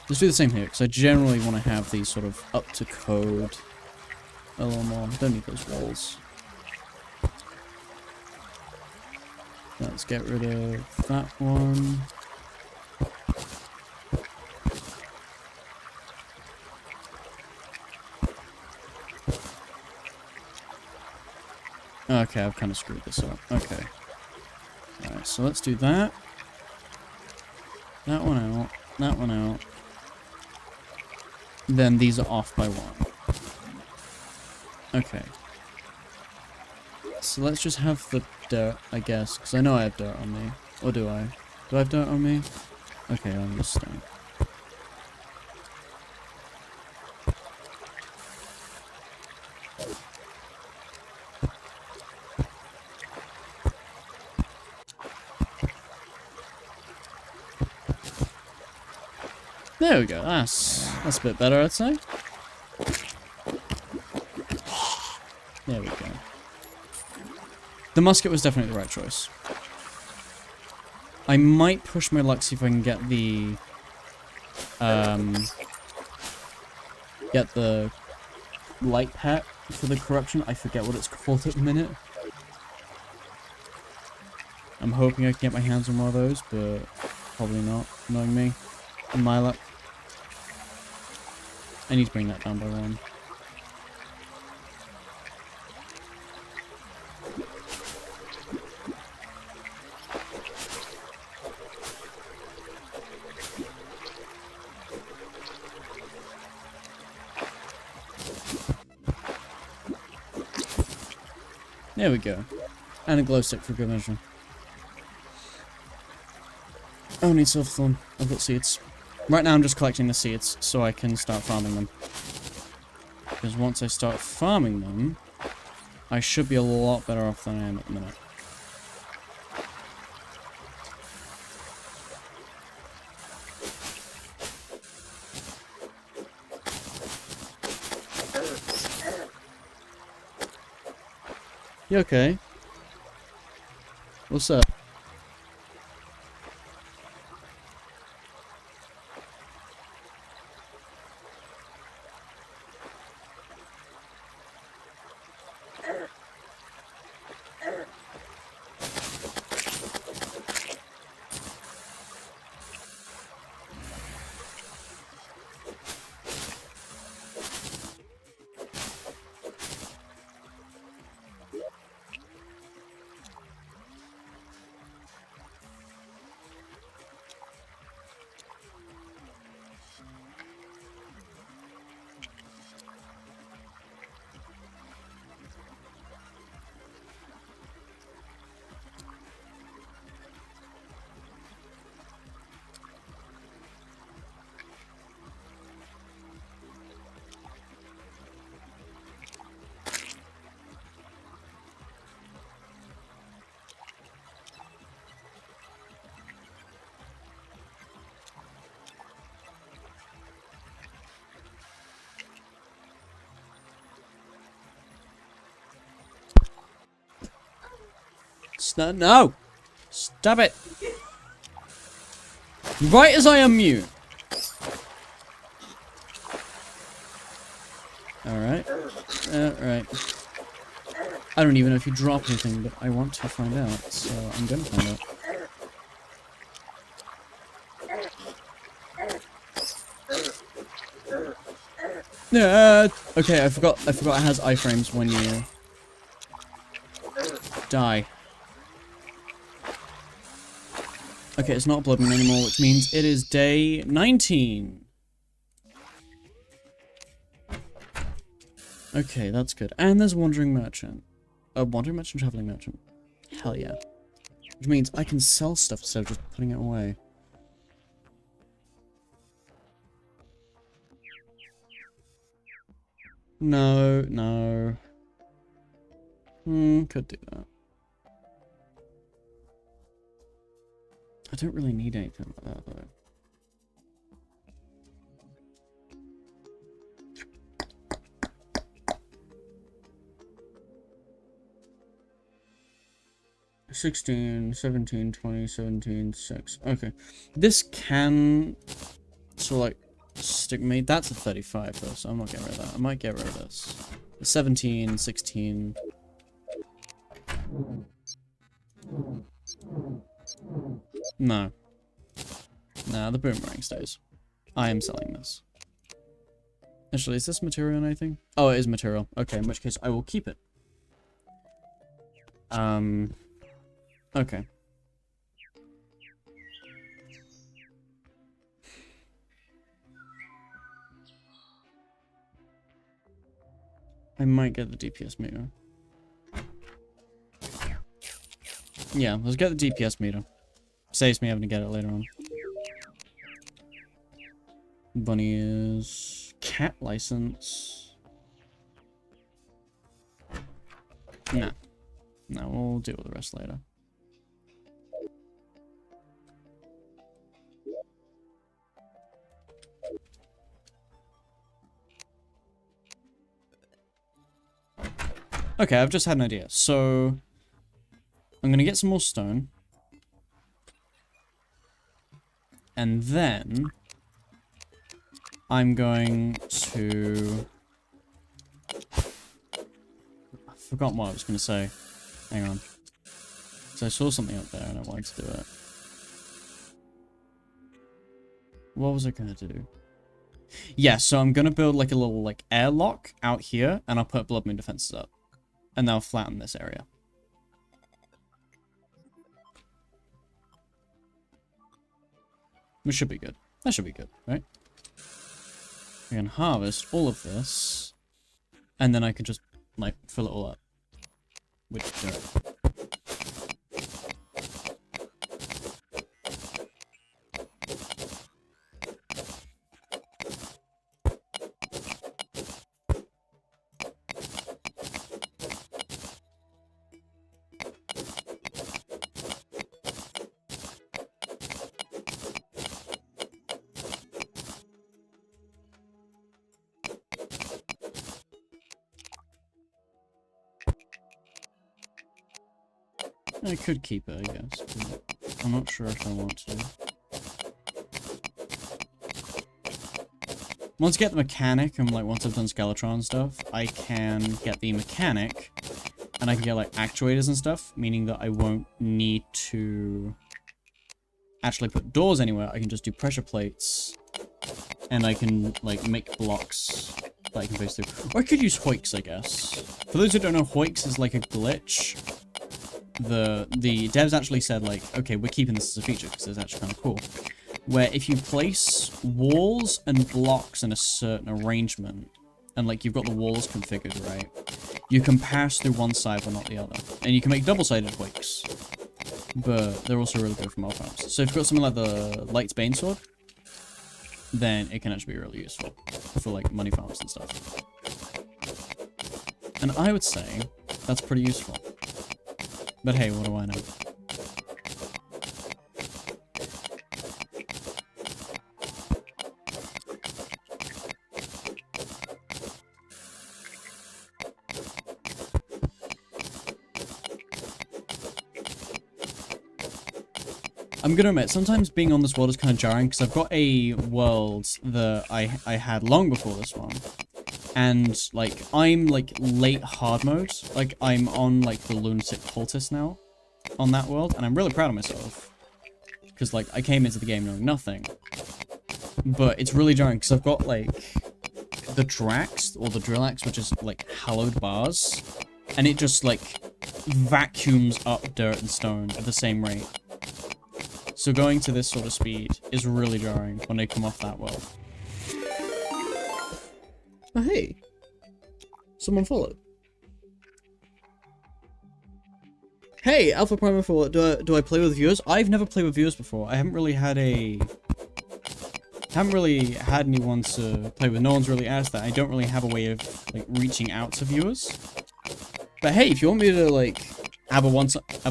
let's do the same here because I generally want to have these sort of up to code a little more. Don't need those walls. Let's get rid of that one. Okay, I've kind of screwed this up. Okay. Alright, so let's do that. That one out. That one out. Then these are off by one. Okay. So let's just have the dirt, I guess. Because I know I have dirt on me. Or do I? Do I have dirt on me? Okay, I'm just stone. There we go. That's a bit better, I'd say. There we go. The musket was definitely the right choice. I might push my luck, see if I can get the light pet for the corruption. I forget what it's called at the minute. I'm hoping I can get my hands on one of those, but probably not, knowing me and my luck. I need to bring that down by one. There we go. And a glow stick for good measure. Oh, I need silverthorn. I've got seeds. Right now I'm just collecting the seeds so I can start farming them. Because once I start farming them, I should be a lot better off than I am at the minute. You okay? What's up? No! Stop it! Right as I unmute. Alright. Right. I don't even know if you drop anything, but I want to find out, so I'm gonna find out. Okay, I forgot it has iframes when you die. Okay, it's not blood moon anymore, which means it is day 19. Okay, that's good. And there's Wandering Merchant. A Wandering Merchant, Traveling Merchant. Hell yeah. Which means I can sell stuff instead of just putting it away. No, no. Could do that. I don't really need anything like that, though. $16, $17, $20, $17, $6. Okay. This can... So, like, stick me. That's a 35, though, so I'm not getting rid of that. I might get rid of this. 17, 16... No. Nah, the boomerang stays. I am selling this. Actually, is this material on anything? Oh, it is material. Okay, in which case I will keep it. Okay. I might get the DPS meter. Yeah, let's get the DPS meter. Saves me having to get it later on. Bunny is... Cat license. Nah. No, we'll deal with the rest later. Okay, I've just had an idea. So, I'm gonna get some more stone. And then, I'm going to... I've forgotten what I was gonna say. Hang on. So I saw something up there and I wanted to do it. What was I gonna do? Yeah, so I'm gonna build like a little like airlock out here and I'll put blood moon defenses up. And they'll flatten this area. Which should be good. That should be good, right? I can harvest all of this. And then I can just like fill it all up. With dirt. I could keep it, I guess, but I'm not sure if I want to. Once I get the mechanic, and like once I've done Skeletron stuff, I can get the mechanic, and I can get like actuators and stuff, meaning that I won't need to actually put doors anywhere. I can just do pressure plates, and I can like make blocks that I can face through. Or I could use hoiks, I guess. For those who don't know, hoiks is like a glitch. The devs actually said like, okay, we're keeping this as a feature because it's actually kind of cool. Where if you place walls and blocks in a certain arrangement, and like you've got the walls configured right, you can pass through one side but not the other. And you can make double-sided wicks, but they're also really good for mob farms. So if you've got something like the Light's Bane Sword, then it can actually be really useful for like money farms and stuff. And I would say that's pretty useful. But hey, what do I know? I'm gonna admit, sometimes being on this world is kind of jarring, because I've got a world that I had long before this one. And, like, I'm, like, late hard mode. Like, I'm on, like, the lunatic cultist now on that world, and I'm really proud of myself. Because, like, I came into the game knowing nothing. But it's really jarring, because I've got, like, the Drax, or the Drill Axe, which is, like, hallowed bars. And it just, like, vacuums up dirt and stone at the same rate. So So going to this sort of speed is really jarring when they come off that world. Oh hey, someone followed. Hey, Alpha Primer 4, do I play with viewers? I've never played with viewers before. I haven't really had anyone to play with. No one's really asked that. I don't really have a way of like reaching out to viewers. But hey, if you want me to like have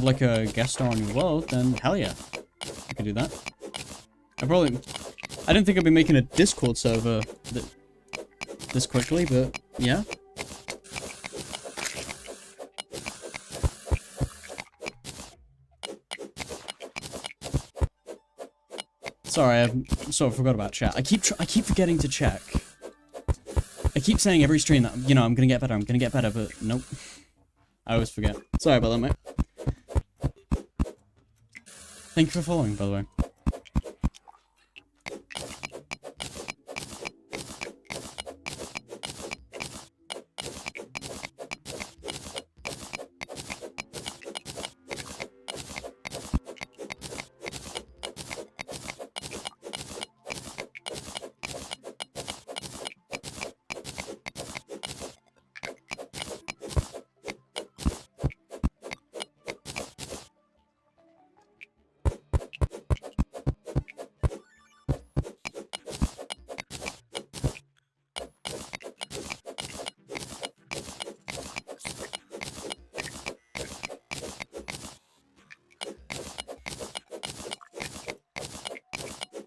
like a guest star on your world, then hell yeah, I could do that. I didn't think I'd be making a Discord server this quickly, but yeah. Sorry, I sort of forgot about chat. I keep forgetting to check. I keep saying every stream that, you know, I'm gonna get better, but nope. I always forget. Sorry about that, mate. Thank you for following, by the way.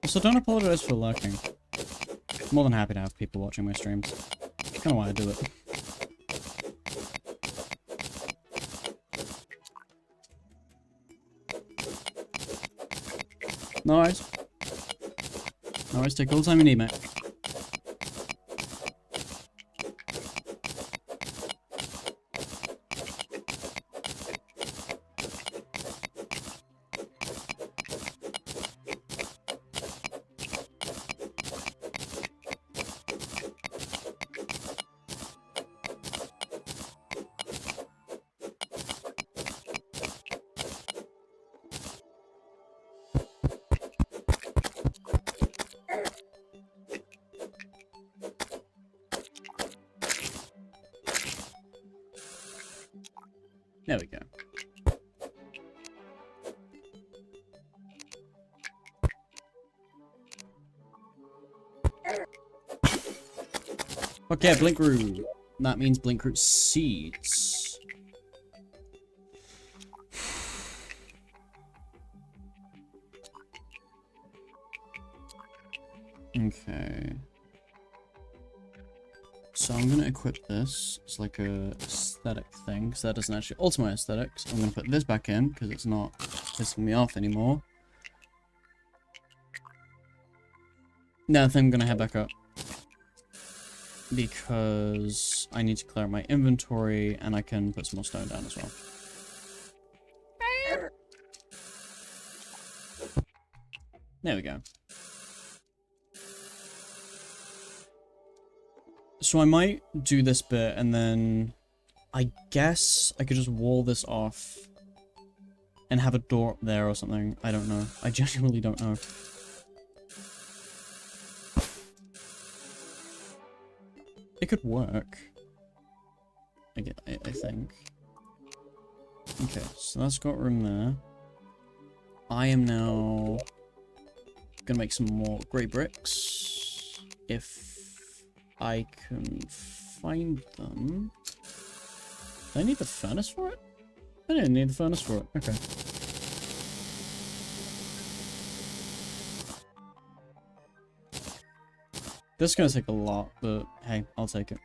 So don't apologize for lurking. I'm more than happy to have people watching my streams. That's kind of why I do it. No worries. No worries, take all the time you need, mate. There we go. Okay, blink root. That means blink root seeds. Okay. So I'm gonna equip this. It's like a aesthetic thing, because that doesn't actually alter my aesthetics. I'm gonna put this back in, because it's not pissing me off anymore. Now I think I'm gonna head back up. Because I need to clear out my inventory, and I can put some more stone down as well. There we go. So I might do this bit, and then I guess I could just wall this off and have a door up there or something. I don't know. I genuinely don't know. It could work. I think. Okay, so that's got room there. I am now gonna make some more grey bricks. If I can find them. Do I need the furnace for it? I didn't need the furnace for it. Okay. This is gonna take a lot, but hey, I'll take it.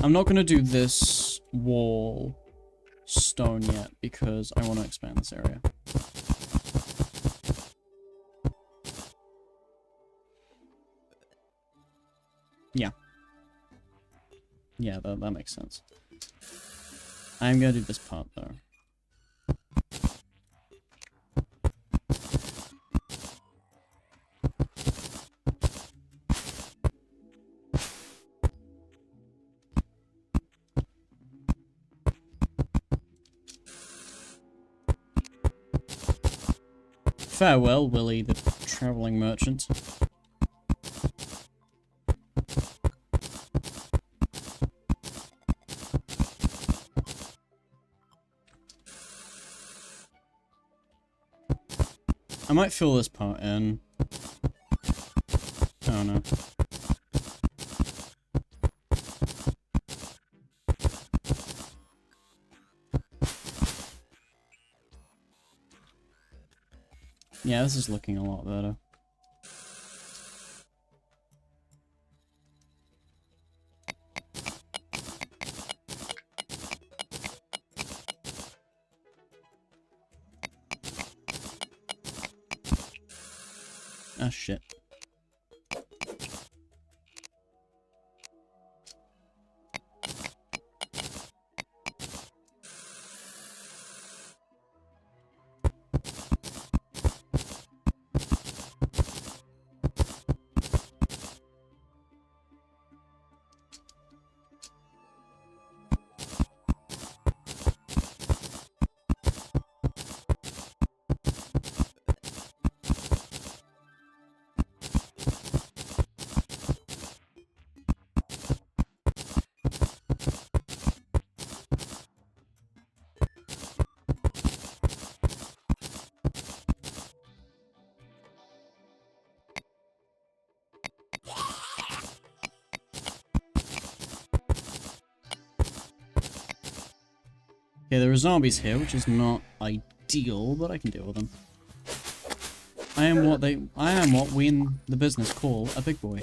I'm not gonna do this wall stone yet because I want to expand this area. Yeah. Yeah, that makes sense. I'm gonna do this part though. Farewell, Willie, the traveling merchant. I might fill this part in. Oh no. Yeah, this is looking a lot better. Ah, shit. Okay, there are zombies here, which is not ideal, but I can deal with them. I am what we in the business call a big boy.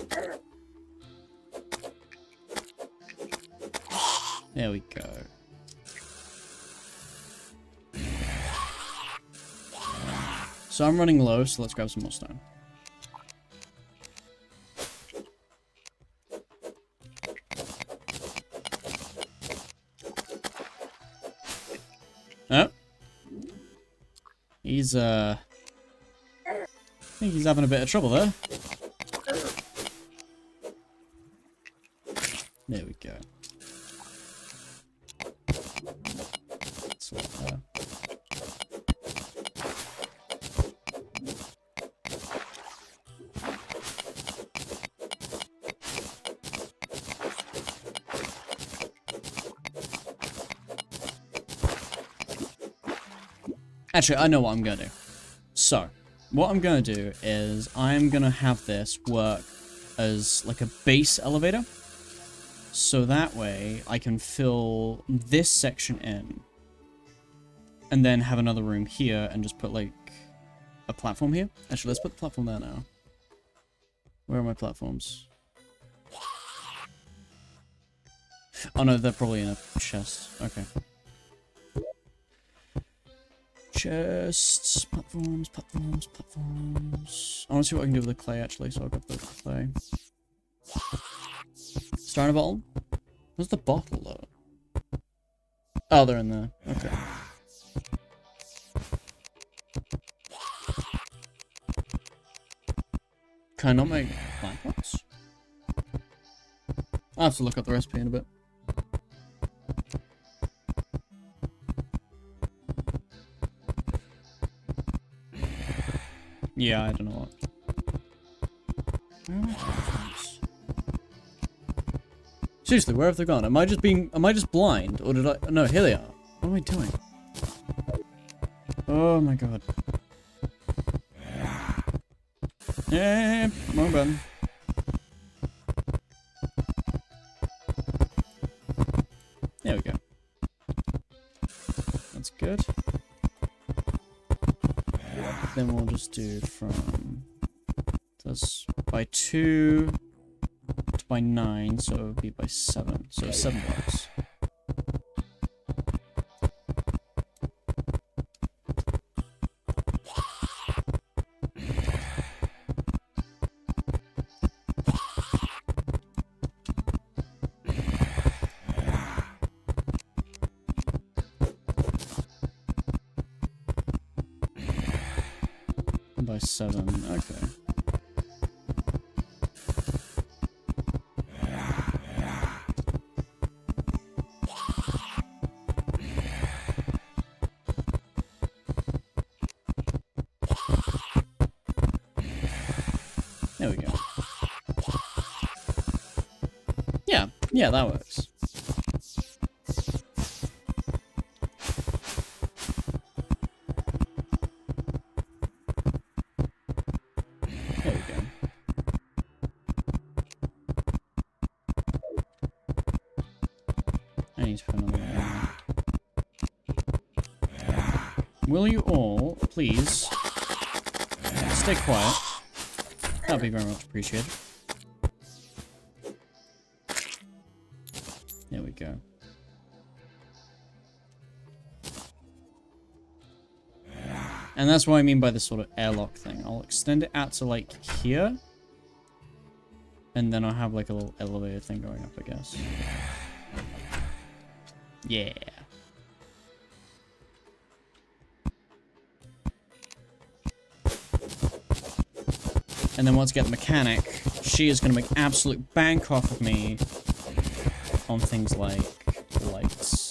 There we go. So I'm running low, so let's grab some more stone. Oh. He's, I think he's having a bit of trouble there. There we go. That's all there. Actually, I know what I'm gonna do. So, what I'm gonna do is I'm gonna have this work as like a base elevator. So that way I can fill this section in. And then have another room here and just put like a platform here. Actually, let's put the platform there now. Where are my platforms? Oh no, they're probably in a chest. Okay. Chests, platforms, platforms, platforms. I want to see what I can do with the clay actually, so I'll grab the clay. Starting a bottle? Where's the bottle though? Oh, they're in there. Okay. Can I not make plant pots? I'll have to look up the recipe in a bit. Yeah, I don't know what. Where are my platforms? Seriously, where have they gone? Am I just blind? Or did I... No, here they are. What am I doing? Oh my god. Yeah, wrong button. There we go. That's good. Then we'll just do from this by 2 to by 9, so it would be by 7. So 7 blocks. By 7, okay. Yeah, that works. There we go. I need to put another one in there. Will you all, please, stay quiet? That'd be very much appreciated. There we go. And that's what I mean by this sort of airlock thing. I'll extend it out to, like, here. And then I'll have, like, a little elevator thing going up, I guess. Yeah. And then once I get the mechanic, she is going to make absolute bank off of me on things like lights.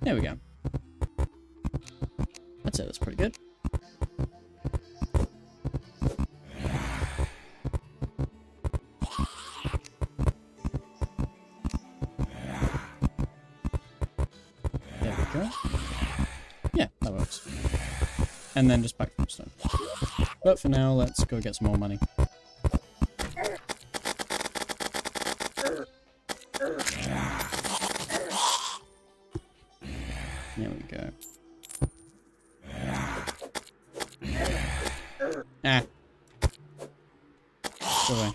There we go. I'd say that's pretty good. There we go. Yeah, that works. And then just back from stone. But for now, let's go get some more money. There we go. Ah. Go away.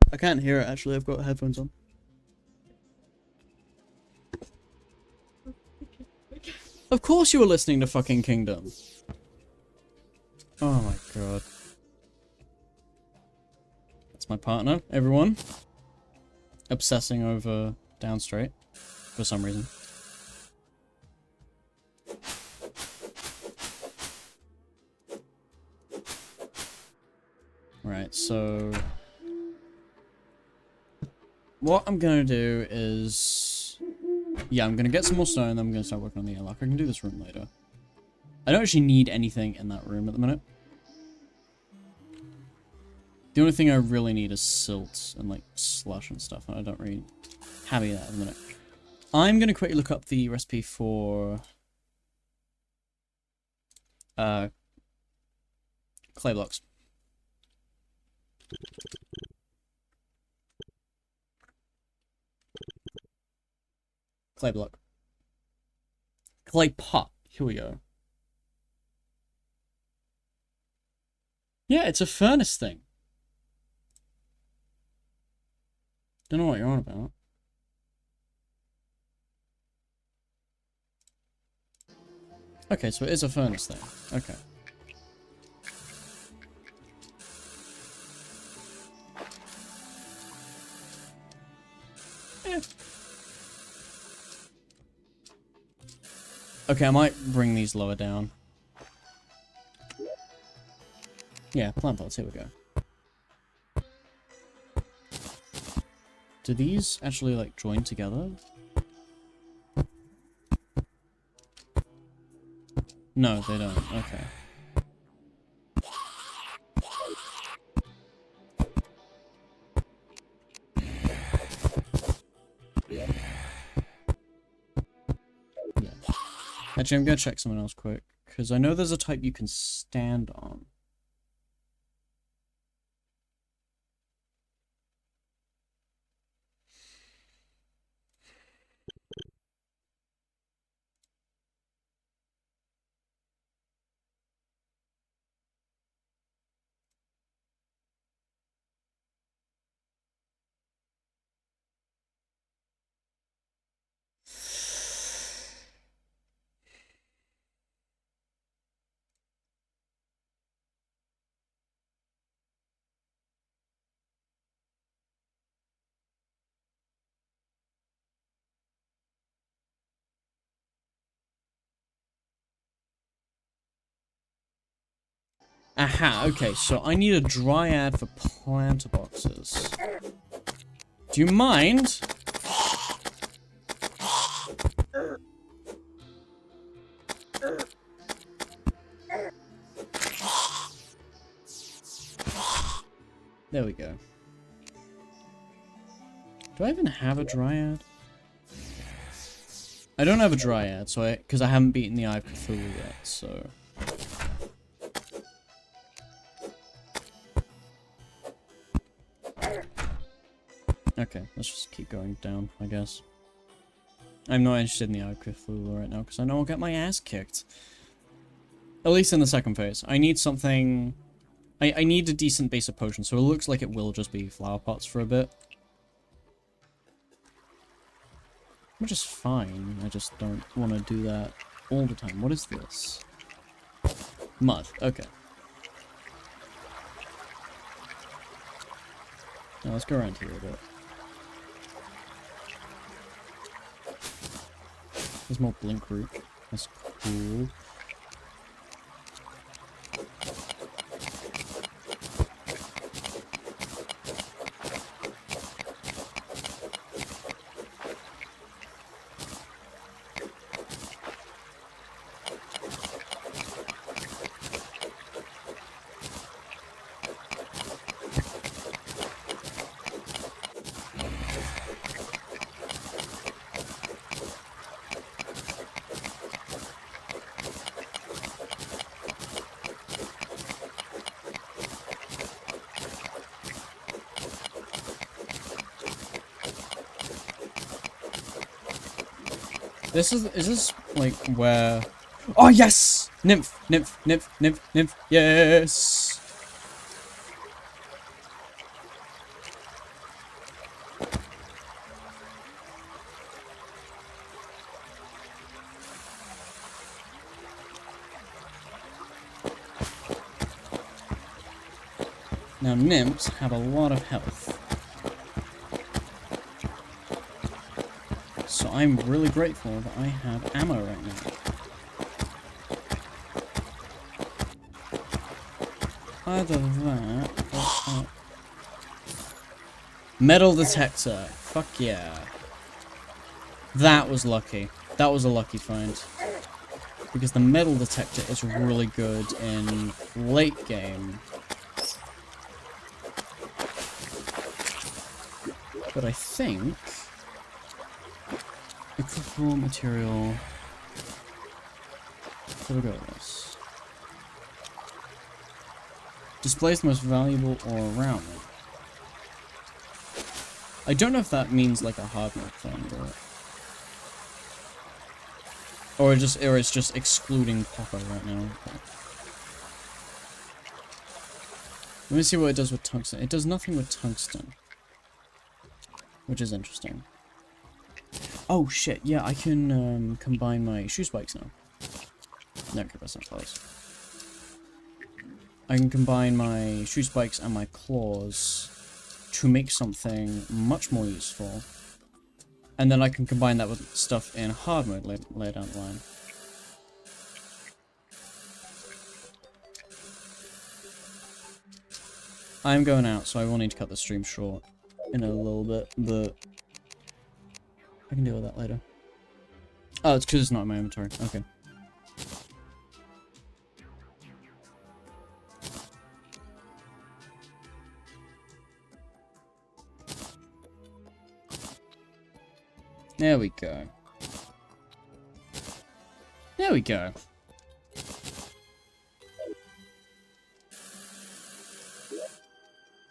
I can't hear it actually, I've got headphones on. Of course you were listening to fucking Kingdom. Oh my god. That's my partner, everyone. Obsessing over Down Straight for some reason. Right, so what I'm gonna do is, yeah, I'm gonna get some more stone, and then I'm gonna start working on the airlock. I can do this room later. I don't actually need anything in that room at the minute. The only thing I really need is silt and like slush and stuff, and I don't really have any of that at the minute. I'm gonna quickly look up the recipe for clay blocks. Clay block. Clay pot. Here we go. Yeah, it's a furnace thing. Don't know what you're on about. Okay, so it is a furnace thing. Okay. Yeah. Okay, I might bring these lower down. Yeah, plant pots, here we go. Do these actually, like, join together? No, they don't. Okay. Actually, I'm gonna check something else quick, because I know there's a type you can stand on. Aha, okay, so I need a dryad for planter boxes. Do you mind? There we go. Do I even have a dryad? I don't have a dryad, so because I haven't beaten the Eye of Cthulhu yet, so... Okay, let's just keep going down, I guess. I'm not interested in the Eye of Cthulhu right now, because I know I'll get my ass kicked. At least in the second phase. I need something... I need a decent base of potion, so it looks like it will just be flower pots for a bit. Which is fine, I just don't want to do that all the time. What is this? Mud, okay. Now let's go around here a bit. There's more blink root. That's cool. Is this, like, where... Oh, yes! Nymph! Nymph! Nymph! Nymph! Nymph! Yes! Now, nymphs have a lot of health. So I'm really grateful that I have ammo right now. Either that, or metal detector. Fuck yeah. That was lucky. That was a lucky find. Because the metal detector is really good in late game. But I think... Equip raw material... Where do we go with this? Displays the most valuable ore around it. I don't know if that means like a hard mode thing, or it's just excluding copper right now. Okay. Let me see what it does with tungsten. It does nothing with tungsten, which is interesting. Oh shit! Yeah, I can combine my shoe spikes now. No, okay, that's not close. I can combine my shoe spikes and my claws to make something much more useful. And then I can combine that with stuff in hard mode later down the line. I'm going out, so I will need to cut the stream short in a little bit, but I can deal with that later. Oh, it's because it's not in my inventory. Okay. There we go. There we go.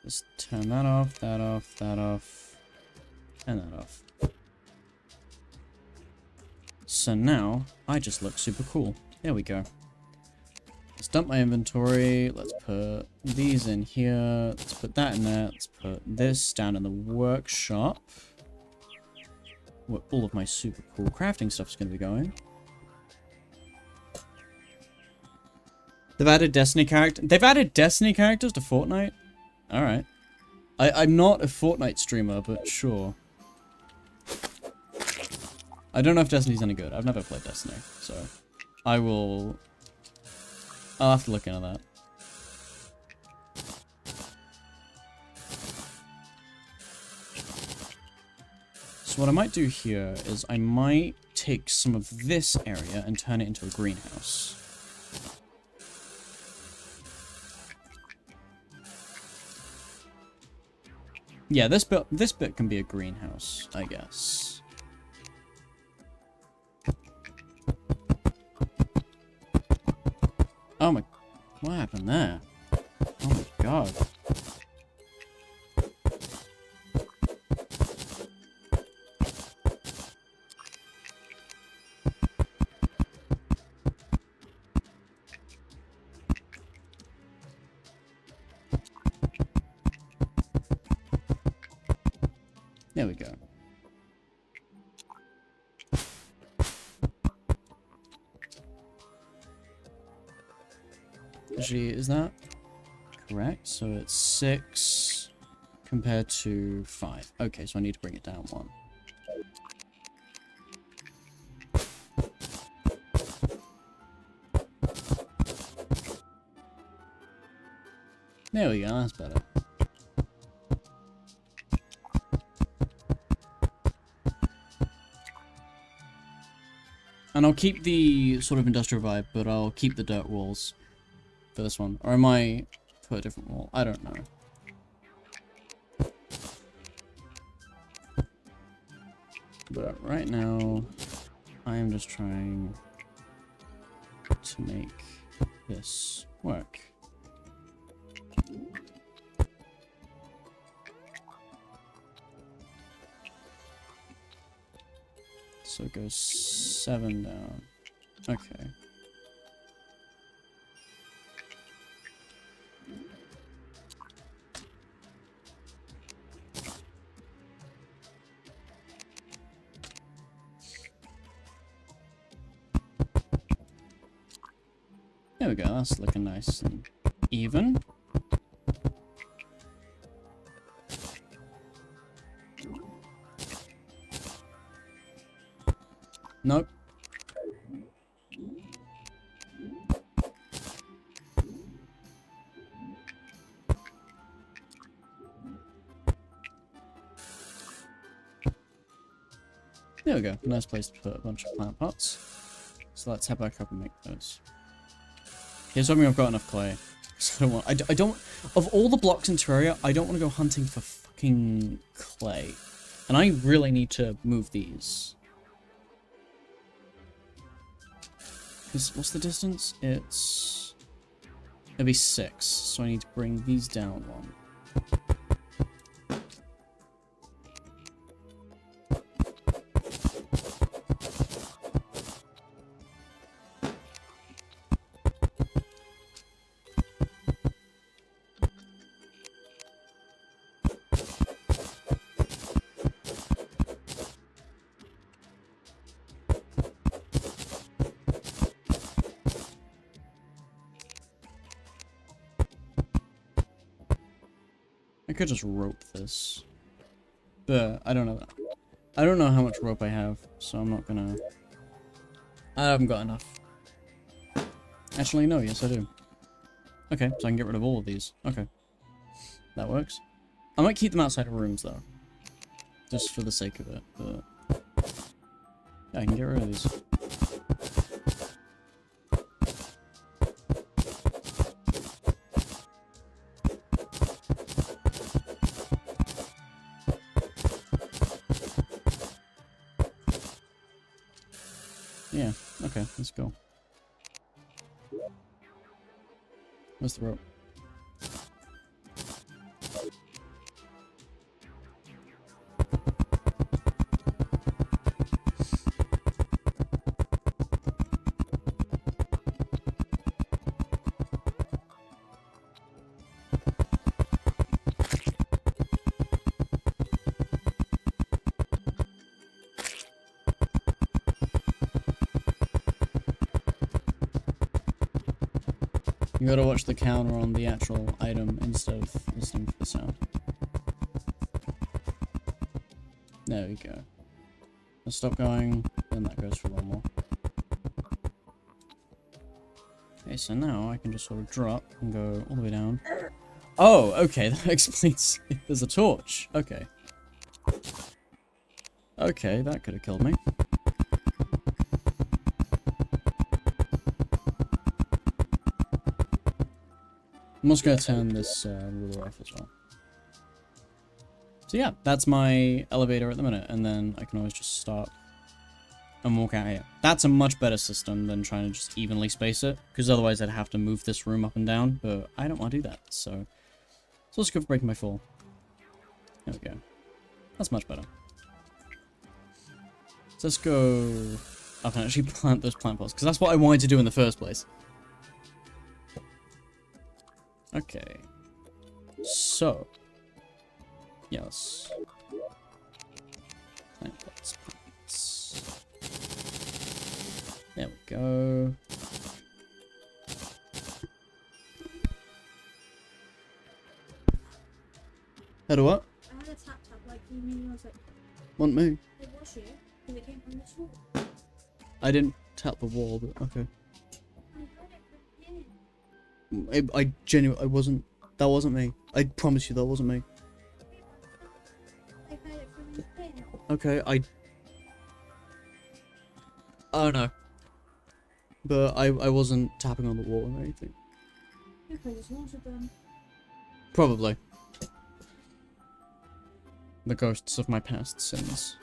Just turn that off, that off, that off, and that off. So now, I just look super cool. There we go. Let's dump my inventory. Let's put these in here. Let's put that in there. Let's put this down in the workshop, where all of my super cool crafting stuff is going to be going. They've added Destiny characters. They've added Destiny characters to Fortnite? Alright. I'm not a Fortnite streamer, but sure. I don't know if Destiny's any good. I've never played Destiny, so I'll have to look into that. So what I might do here is I might take some of this area and turn it into a greenhouse. Yeah, this bit can be a greenhouse, I guess. Oh my, what happened there? Oh my god. There we go. Actually, is that correct? So it's 6 compared to 5. Okay, so I need to bring it down 1. There we go, that's better. And I'll keep the sort of industrial vibe, but I'll keep the dirt walls for this one. Or I might put a different wall. I don't know. But right now, I am just trying to make this work. So it goes 7 down. Okay. There we go, that's looking nice and even. Nope. There we go. Nice place to put a bunch of plant pots. So let's head back up and make those. Here's hoping I've got enough clay. So I don't of all the blocks in Terraria, I don't want to go hunting for fucking clay. And I really need to move these. Because what's the distance? It'll be 6, so I need to bring these down 1. I could just rope this, but I don't know. I don't know how much rope I have, so I'm not gonna. I haven't got enough. Actually, no. Yes, I do. Okay, so I can get rid of all of these. Okay, that works. I might keep them outside of rooms though, just for the sake of it. But yeah, I can get rid of these. Yeah, okay, let's go. Where's the rope? You gotta watch the counter on the actual item instead of listening to the sound. There we go. I'll stop going, then that goes for one more. Okay, so now I can just sort of drop and go all the way down. Oh, okay, that explains. There's a torch. Okay. Okay, that could have killed me. I'm also going to turn this ruler off as well. So yeah, that's my elevator at the minute, and then I can always just stop and walk out here. That's a much better system than trying to just evenly space it, because otherwise I'd have to move this room up and down, but I don't want to do that, so let's go for breaking my fall. There we go. That's much better. So let's go up and actually plant those plant pots, because that's what I wanted to do in the first place. Okay. So. Yes. Plant pots, plants. There we go. How do what? I had a tap like you knew I was like, Want me? it was you, because it came from this wall. I didn't tap the wall, but okay. I heard it from you. I genuinely, I wasn't, that wasn't me. I promise you that wasn't me. I heard it from within. Okay, oh no. But I wasn't tapping on the wall or anything. Because it's water done. Probably. The ghosts of my past sins.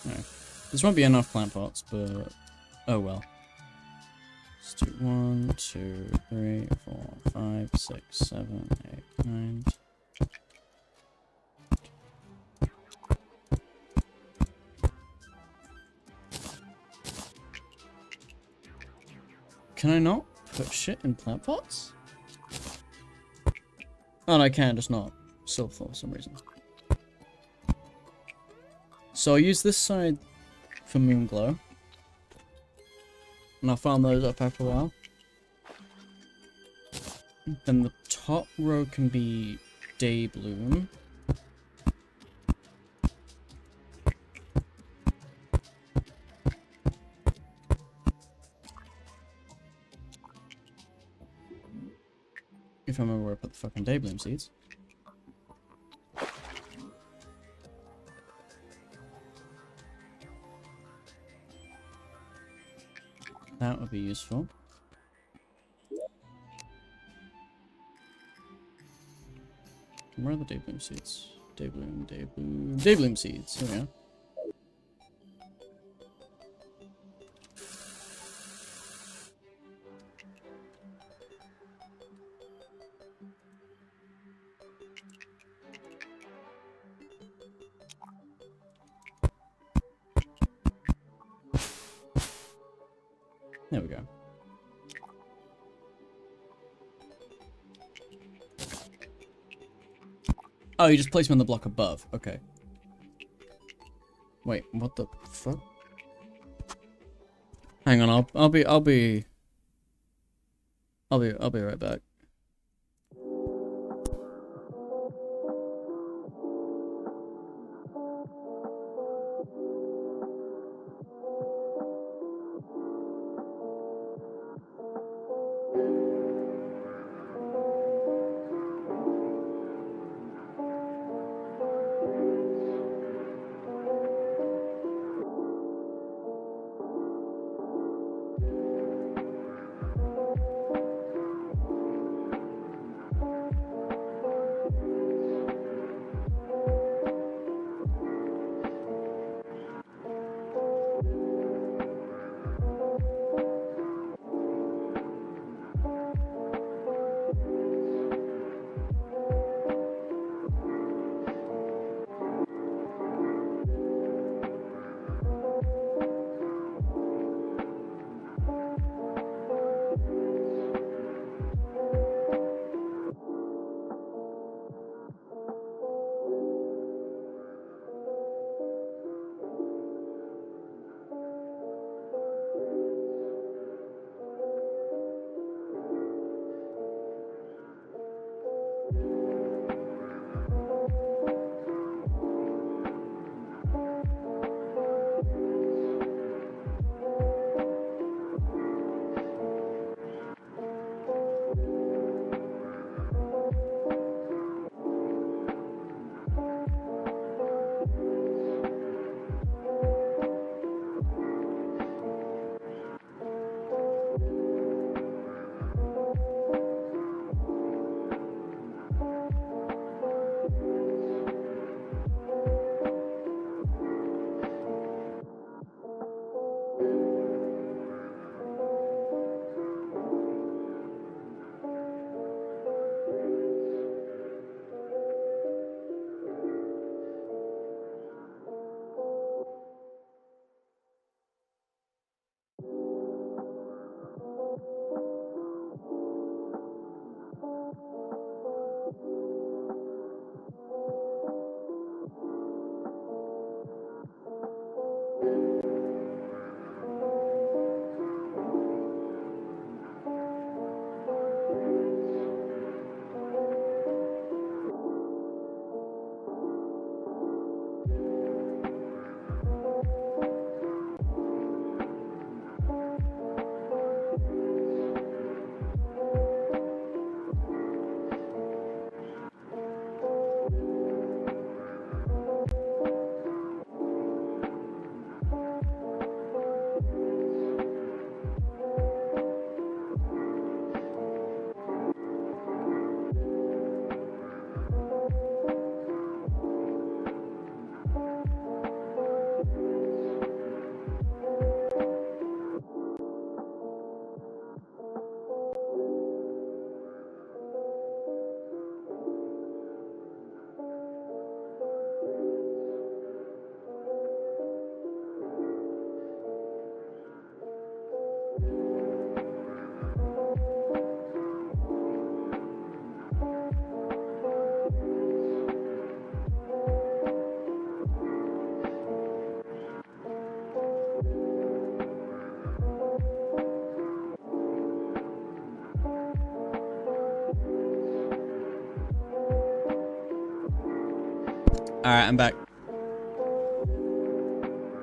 Alright. This won't be enough plant pots, but oh well. Let's do 1, 2, 3, 4, 5, 6, 7, 8, 9. Can I not put shit in plant pots? Oh, no, I can, just not silver for some reason. So I'll use this side for moon glow. And I'll farm those up after a while. Then the top row can be day bloom. If I remember where I put the fucking day bloom seeds. That would be useful. Where are the day bloom seeds? Day bloom, day bloom, day bloom seeds. Here we are. There we go. Oh, you just place them on the block above. Okay. Wait, what the fuck? Hang on, I'll be right back. Alright, I'm back.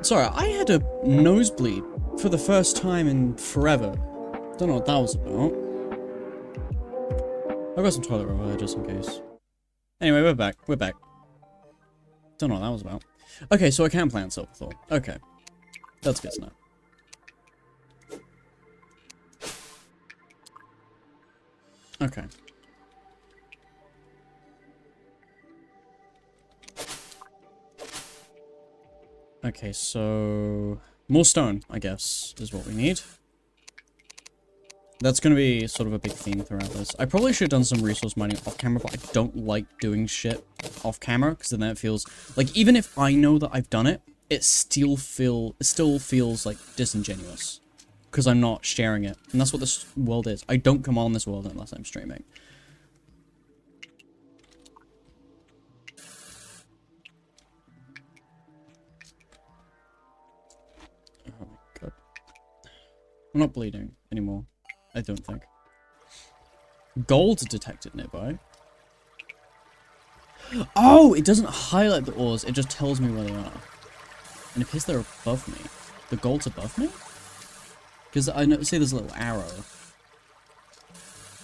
Sorry, I had a nosebleed for the first time in forever. Don't know what that was about. I've got some toilet roll there just in case. Anyway, we're back. We're back. Don't know what that was about. Okay, so I can plant silverthorn. Okay. That's good to know. Okay. Okay, so... more stone, I guess, is what we need. That's going to be sort of a big theme throughout this. I probably should have done some resource mining off camera, but I don't like doing shit off camera, because then it feels... like, even if I know that I've done it, it still feels, like, disingenuous. Because I'm not sharing it. And that's what this world is. I don't come on this world unless I'm streaming. Oh my god. I'm not bleeding anymore. I don't think. Gold detected nearby. Oh, it doesn't highlight the ores, it just tells me where they are. And it appears they're above me. The gold's above me? Because I know, see there's a little arrow.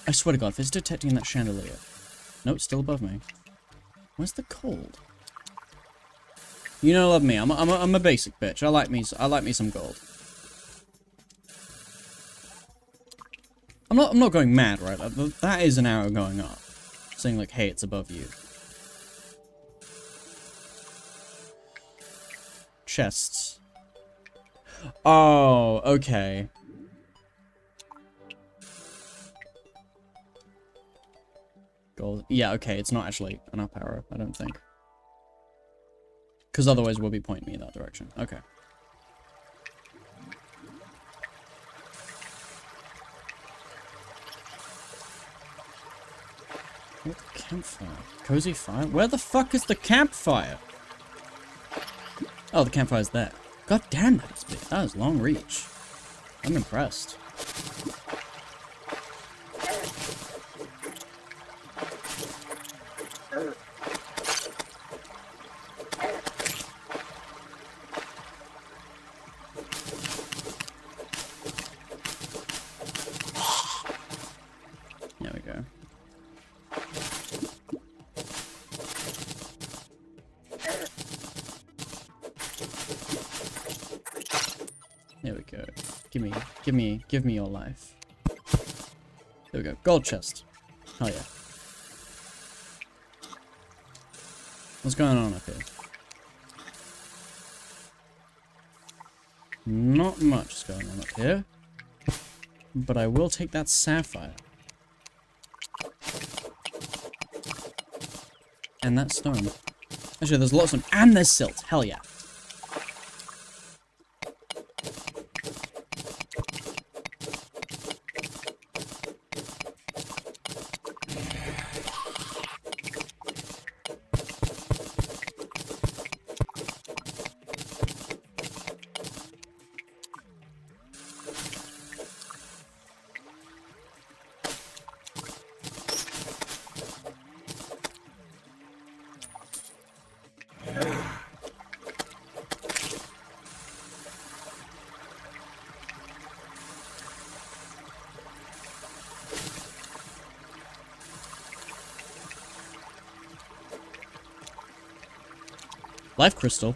I swear to god, if it's detecting that chandelier. No, it's still above me. Where's the gold? You know, love me. I'm a basic bitch. I like me some gold. I'm not going mad, right? That is an arrow going up, saying like, "Hey, it's above you." Chests. Oh, okay. Gold. Yeah, okay. It's not actually an up arrow, I don't think. Because otherwise, we'll be pointing me in that direction. Okay. Oh, campfire. Cozy fire? Where the fuck is the campfire? Oh, the campfire's there. God damn, that is big. That is long reach. I'm impressed. There we go. There we go. Give me your life. There we go. Gold chest. Hell yeah. What's going on up here? Not much is going on up here. But I will take that sapphire. And that stone. Actually, there's lots of... and there's silt. Hell yeah. Life crystal.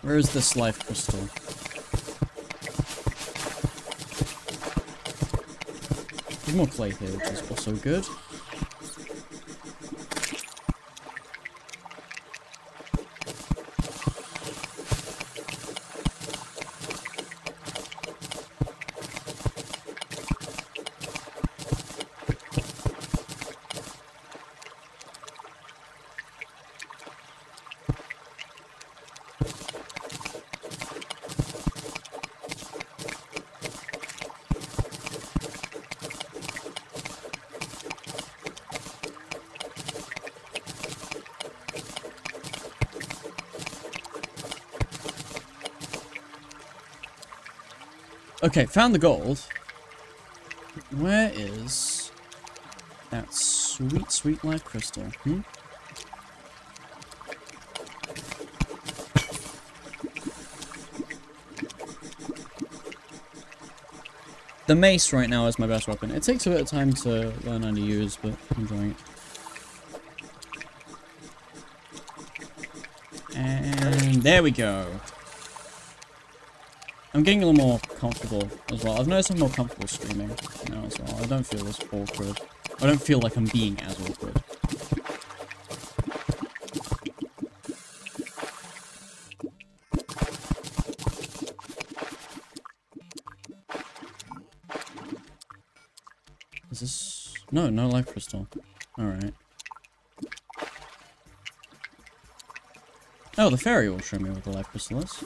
Where is this life crystal? There's more clay here, which is also good. Okay, found the gold. Where is... that sweet, sweet life crystal. Hmm? The mace right now is my best weapon. It takes a bit of time to learn how to use, but I'm enjoying it. And there we go. I'm getting a little more comfortable as well. I've noticed I'm more comfortable streaming now as well. I don't feel as awkward. I don't feel like I'm being as awkward. Is this... No, no life crystal. Alright. Oh, the fairy will show me what the life crystal is.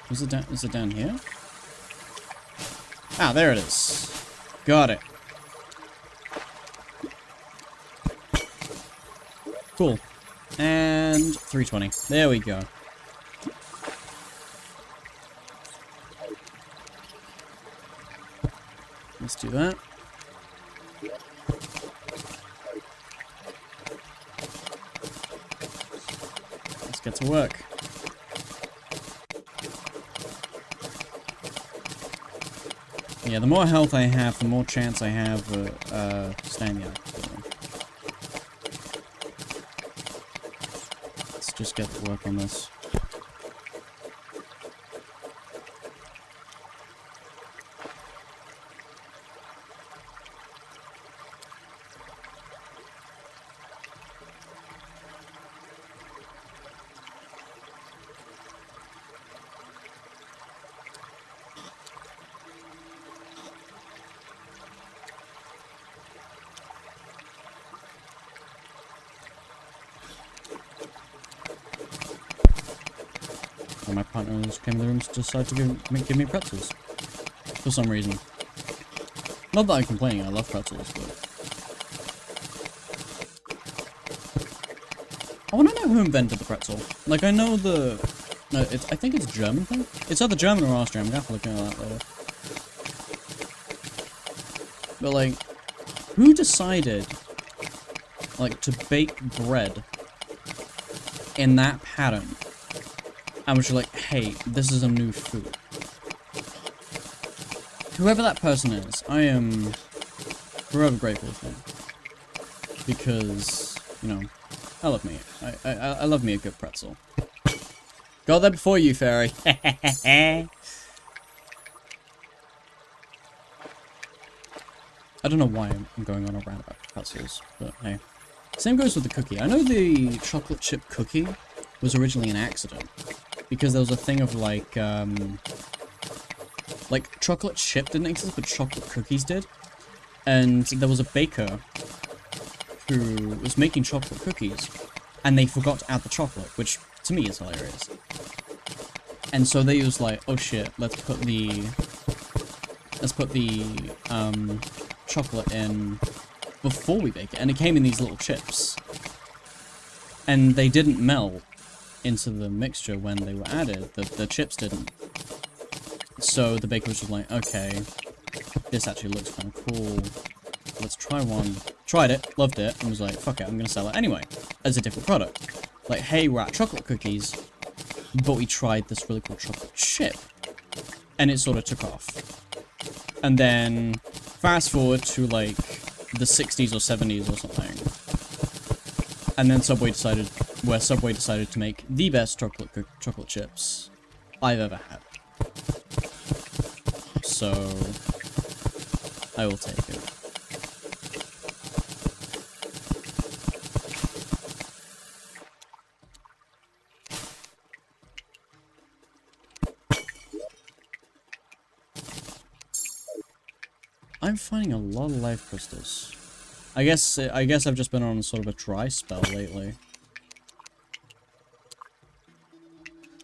Is it down here? Ah, there it is. Got it. Cool. And 320. There we go. Let's do that. Let's get to work. Yeah, the more health I have, the more chance I have staying out. Let's just get to work on this. My partner just came in the room to decide to give me pretzels. For some reason. Not that I'm complaining, I love pretzels, but... I want to know who invented the pretzel. Like, I know the... No, I think it's a German thing? It's either German or Austrian, I'm gonna have to look into that later. But, like, who decided, like, to bake bread in that pattern? And was like, hey, this is a new food. Whoever that person is, I am forever grateful for them. Because, you know, I love me. I love me a good pretzel. Got there before you, fairy. I don't know why I'm going on a rant about pretzels, but hey. Same goes with the cookie. I know the chocolate chip cookie was originally an accident. Because there was a thing of like chocolate chip didn't exist, but chocolate cookies did. And there was a baker who was making chocolate cookies, and they forgot to add the chocolate, which to me is hilarious. And so they was like, oh shit, let's put the chocolate in before we bake it. And it came in these little chips. And they didn't melt into the mixture when they were added. The chips didn't. So the baker was just like, okay, this actually looks kind of cool. Let's try one. Tried it, loved it, and was like, fuck it, I'm gonna sell it anyway, as a different product. Like, hey, we're at chocolate cookies, but we tried this really cool chocolate chip. And it sort of took off. And then, fast forward to like, the 60s or 70s or something. And then Subway decided to make the best chocolate chips I've ever had. So, I will take it. I'm finding a lot of life crystals. I guess I've just been on sort of a dry spell lately.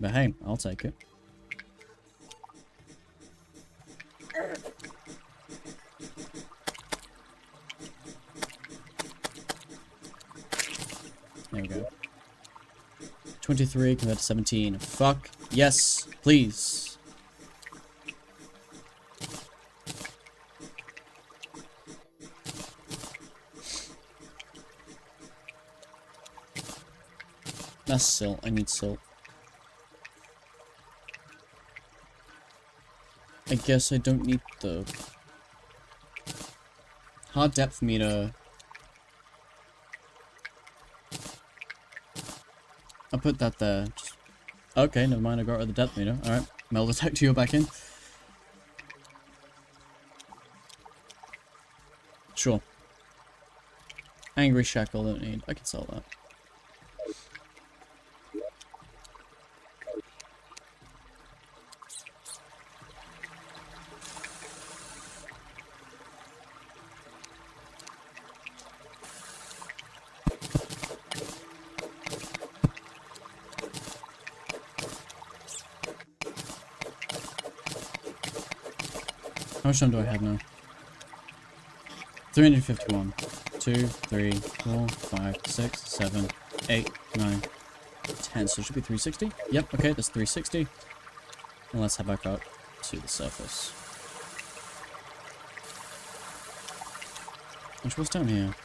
But hey, I'll take it. There we go. 23 compared to 17. Fuck. Yes, please. That's silt. I need silt. I guess I don't need the hard depth meter. I'll put that there. Just... Okay, never mind. I got rid of the depth meter. Alright. Metal detector, you're back in. Sure. Angry shackle, don't need. I can sell that. How much time do I have now? 351. 2, 3, 4, 5, 6, 7, 8, 9, 10. So it should be 360? Yep, okay, that's 360. And let's head back up to the surface. Which was down here?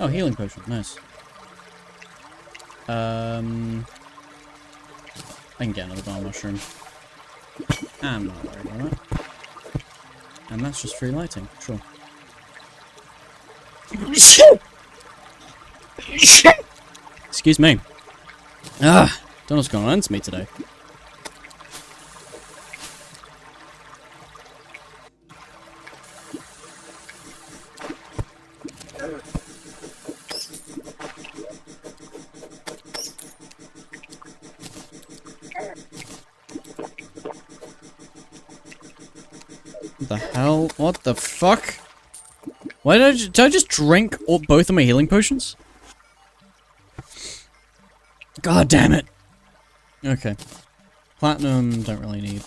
Oh, healing potion, nice. I can get another bomb mushroom. I'm not worried about that. And that's just free lighting, sure. Excuse me. Ah, don't know what's going on to me today. What the hell? What the fuck? Why did I just drink both of my healing potions? God damn it. Okay. Platinum, don't really need.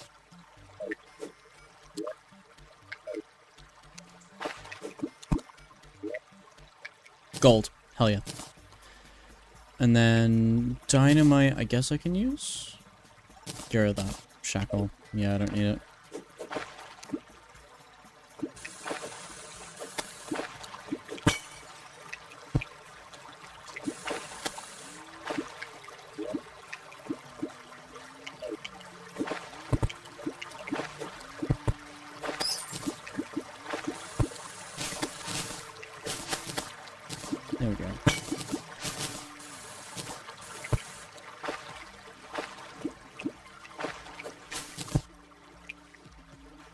Gold. Hell yeah. And then dynamite, I guess I can use? Get rid of that shackle. Yeah, I don't need it. There we go.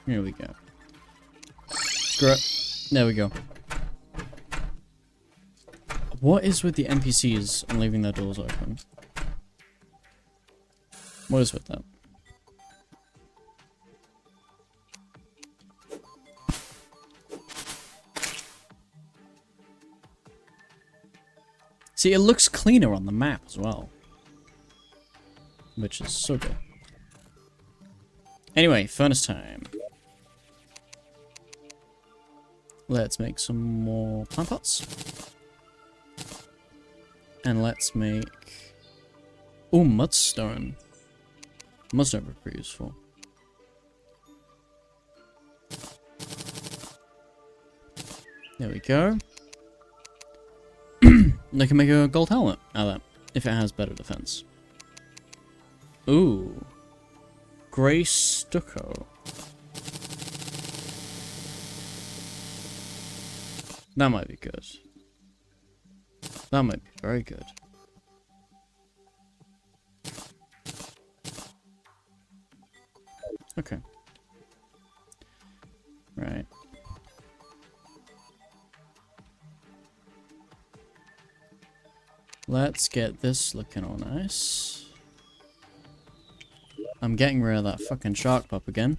Here we go. Screw it. There we go. What is with the NPCs and leaving their doors open? What is with that? See, it looks cleaner on the map as well. Which is so good. Anyway, furnace time. Let's make some more plant pots. And let's make... Oh, mudstone. Mudstone would be pretty useful. There we go. I can make a gold helmet out of that, if it has better defense. Ooh. Grey stucco. That might be good. That might be very good. Okay. Right. Let's get this looking all nice. I'm getting rid of that fucking shark pup again.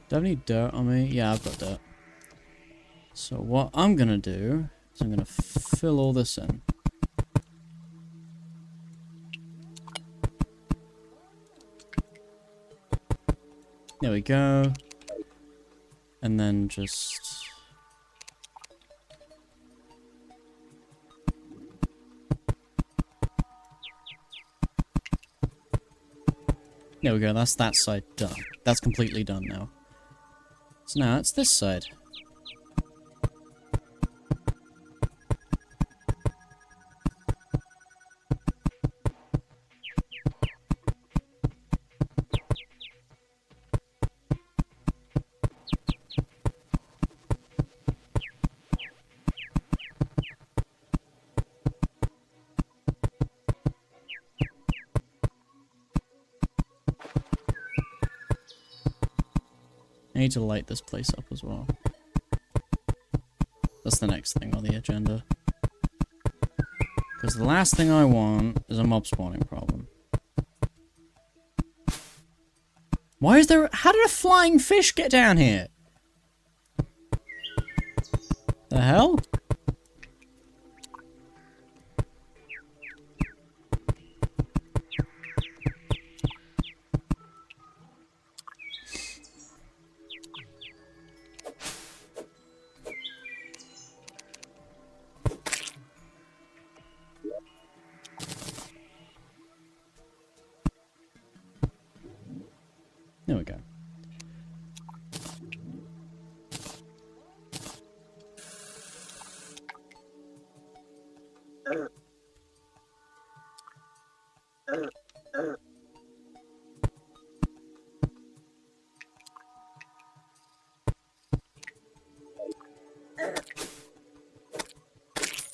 Do I have any dirt on me? Yeah, I've got dirt. So what I'm gonna do is I'm gonna fill all this in. There we go. And then just... There we go, that's that side done. That's completely done now. So now it's this side. I need to light this place up as well. That's the next thing on the agenda. Because the last thing I want is a mob spawning problem. Why is there... How did a flying fish get down here? The hell? There we go.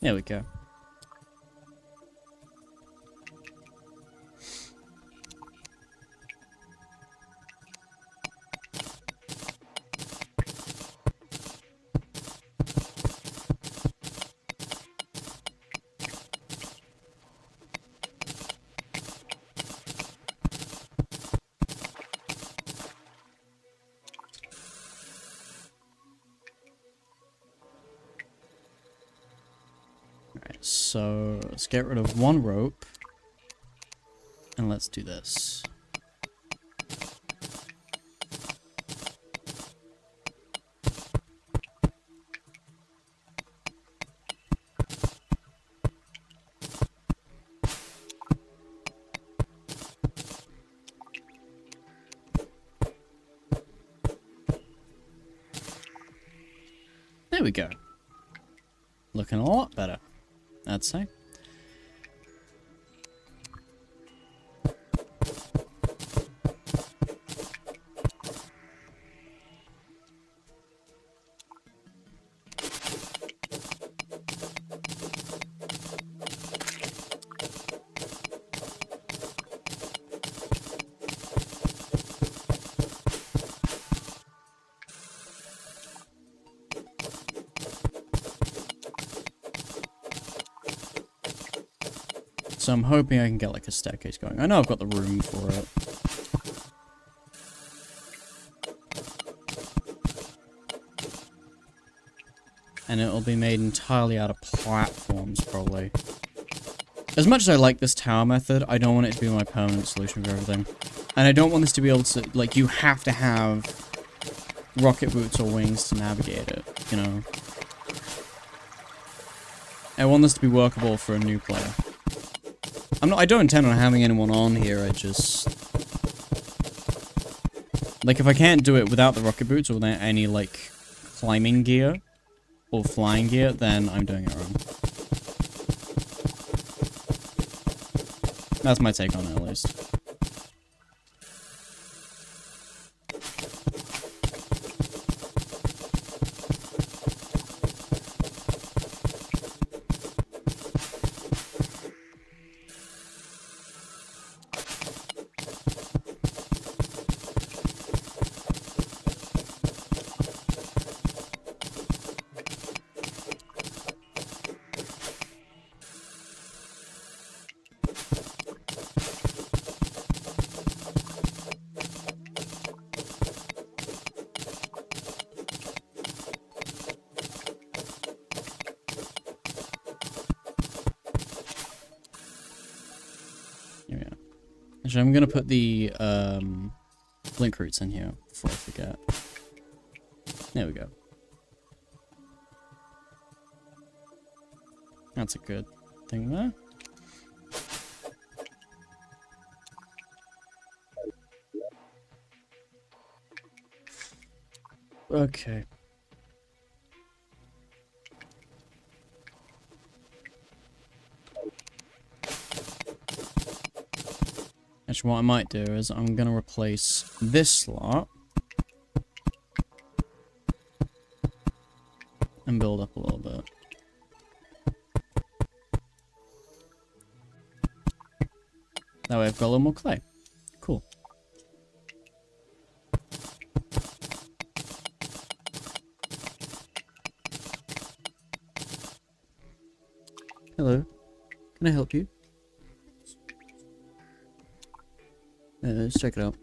There we go. Alright, so let's get rid of one rope. And let's do this. There we go. Looking a lot better, I'd say. So I'm hoping I can get like a staircase going. I know I've got the room for it. And it'll be made entirely out of platforms, probably. As much as I like this tower method, I don't want it to be my permanent solution for everything. And I don't want this to be able to, like, you have to have rocket boots or wings to navigate it, you know? I want this to be workable for a new player. I don't intend on having anyone on here, I just... Like, if I can't do it without the rocket boots or without any, like, climbing gear or flying gear, then I'm doing it wrong. That's my take on it, at least. Here we are. Actually, I'm gonna put the, blink roots in here before I forget. There we go. That's a good thing there. Okay. Actually, what I might do is I'm gonna replace this slot and build up a little bit. That way I've got a little more clay. Cool. Hello. Can I help you? Let's check it out.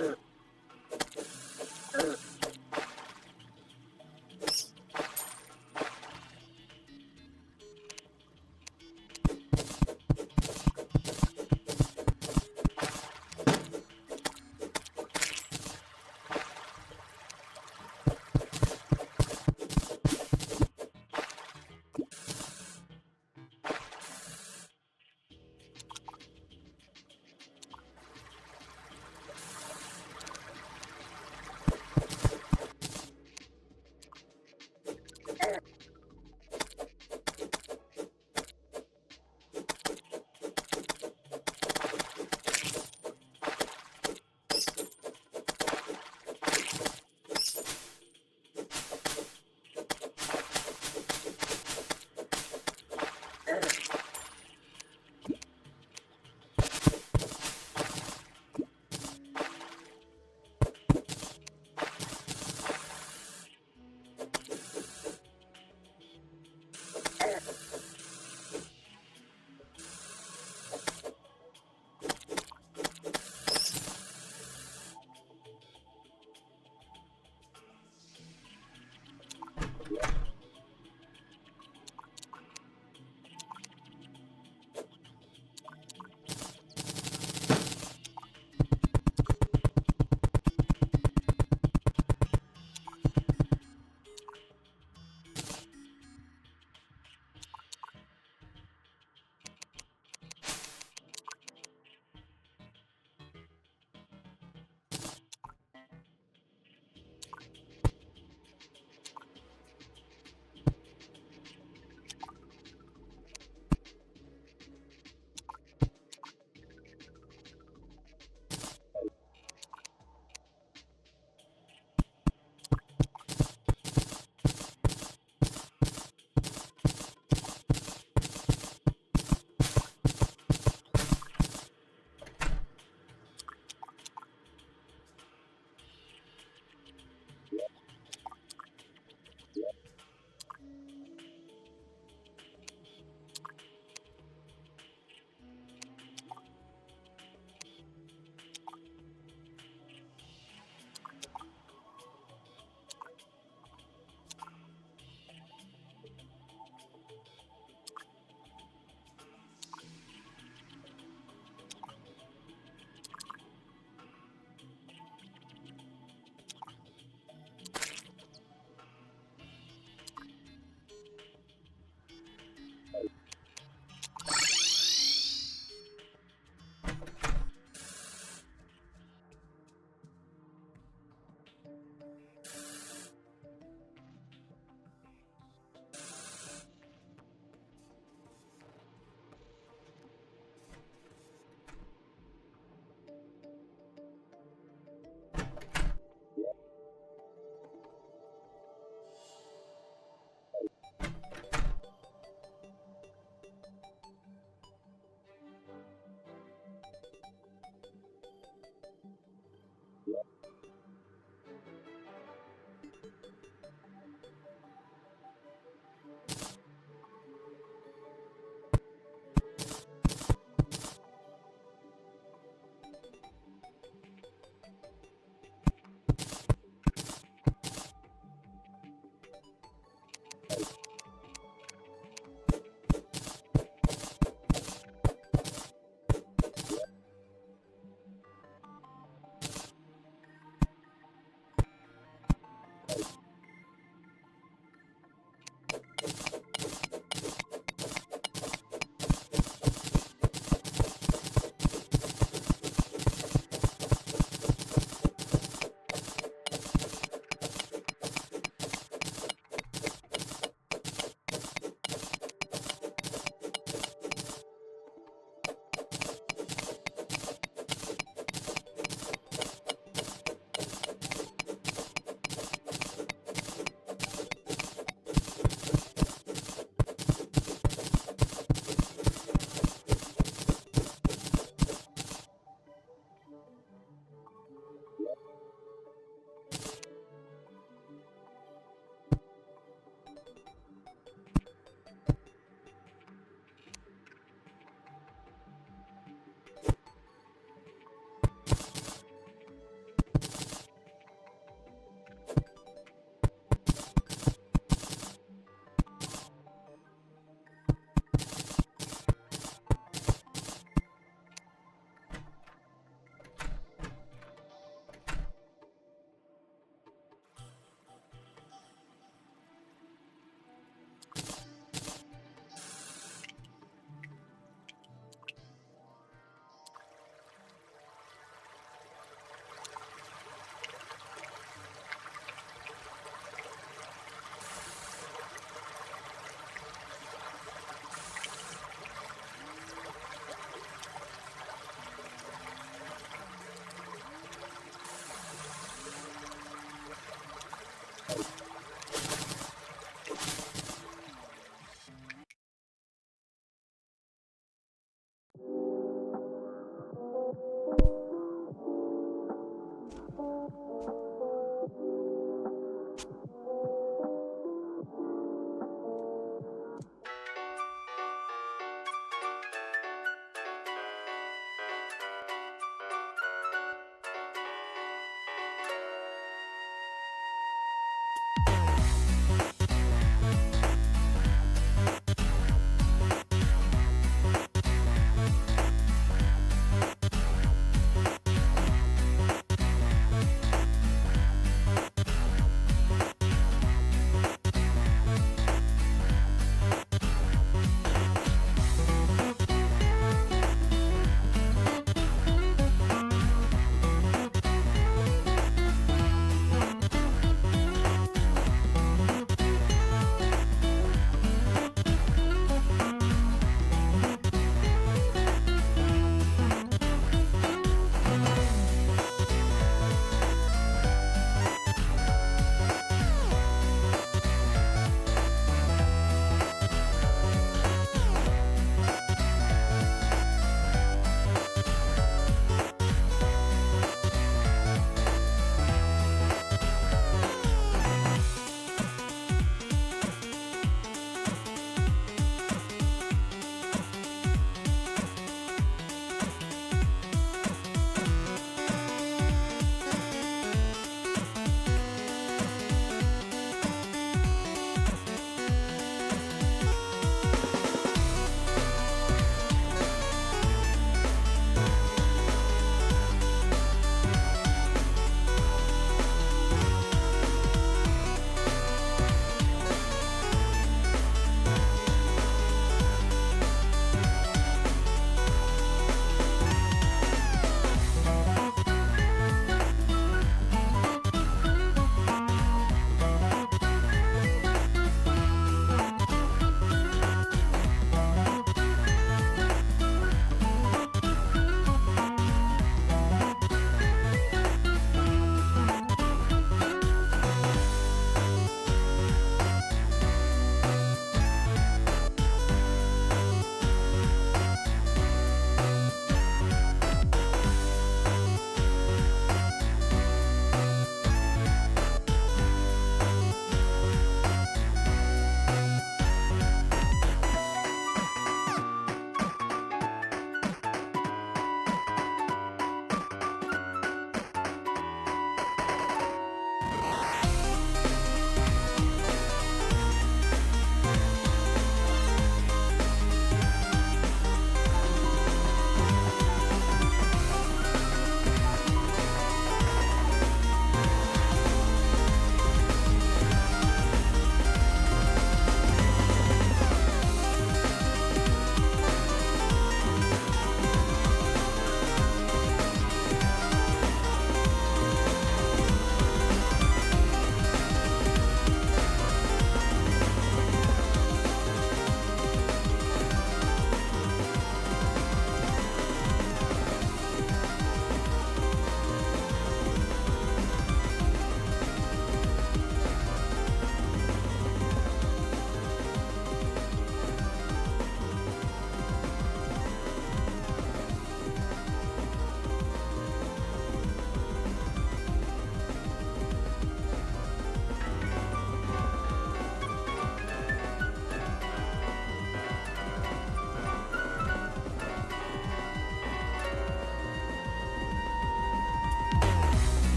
Uh.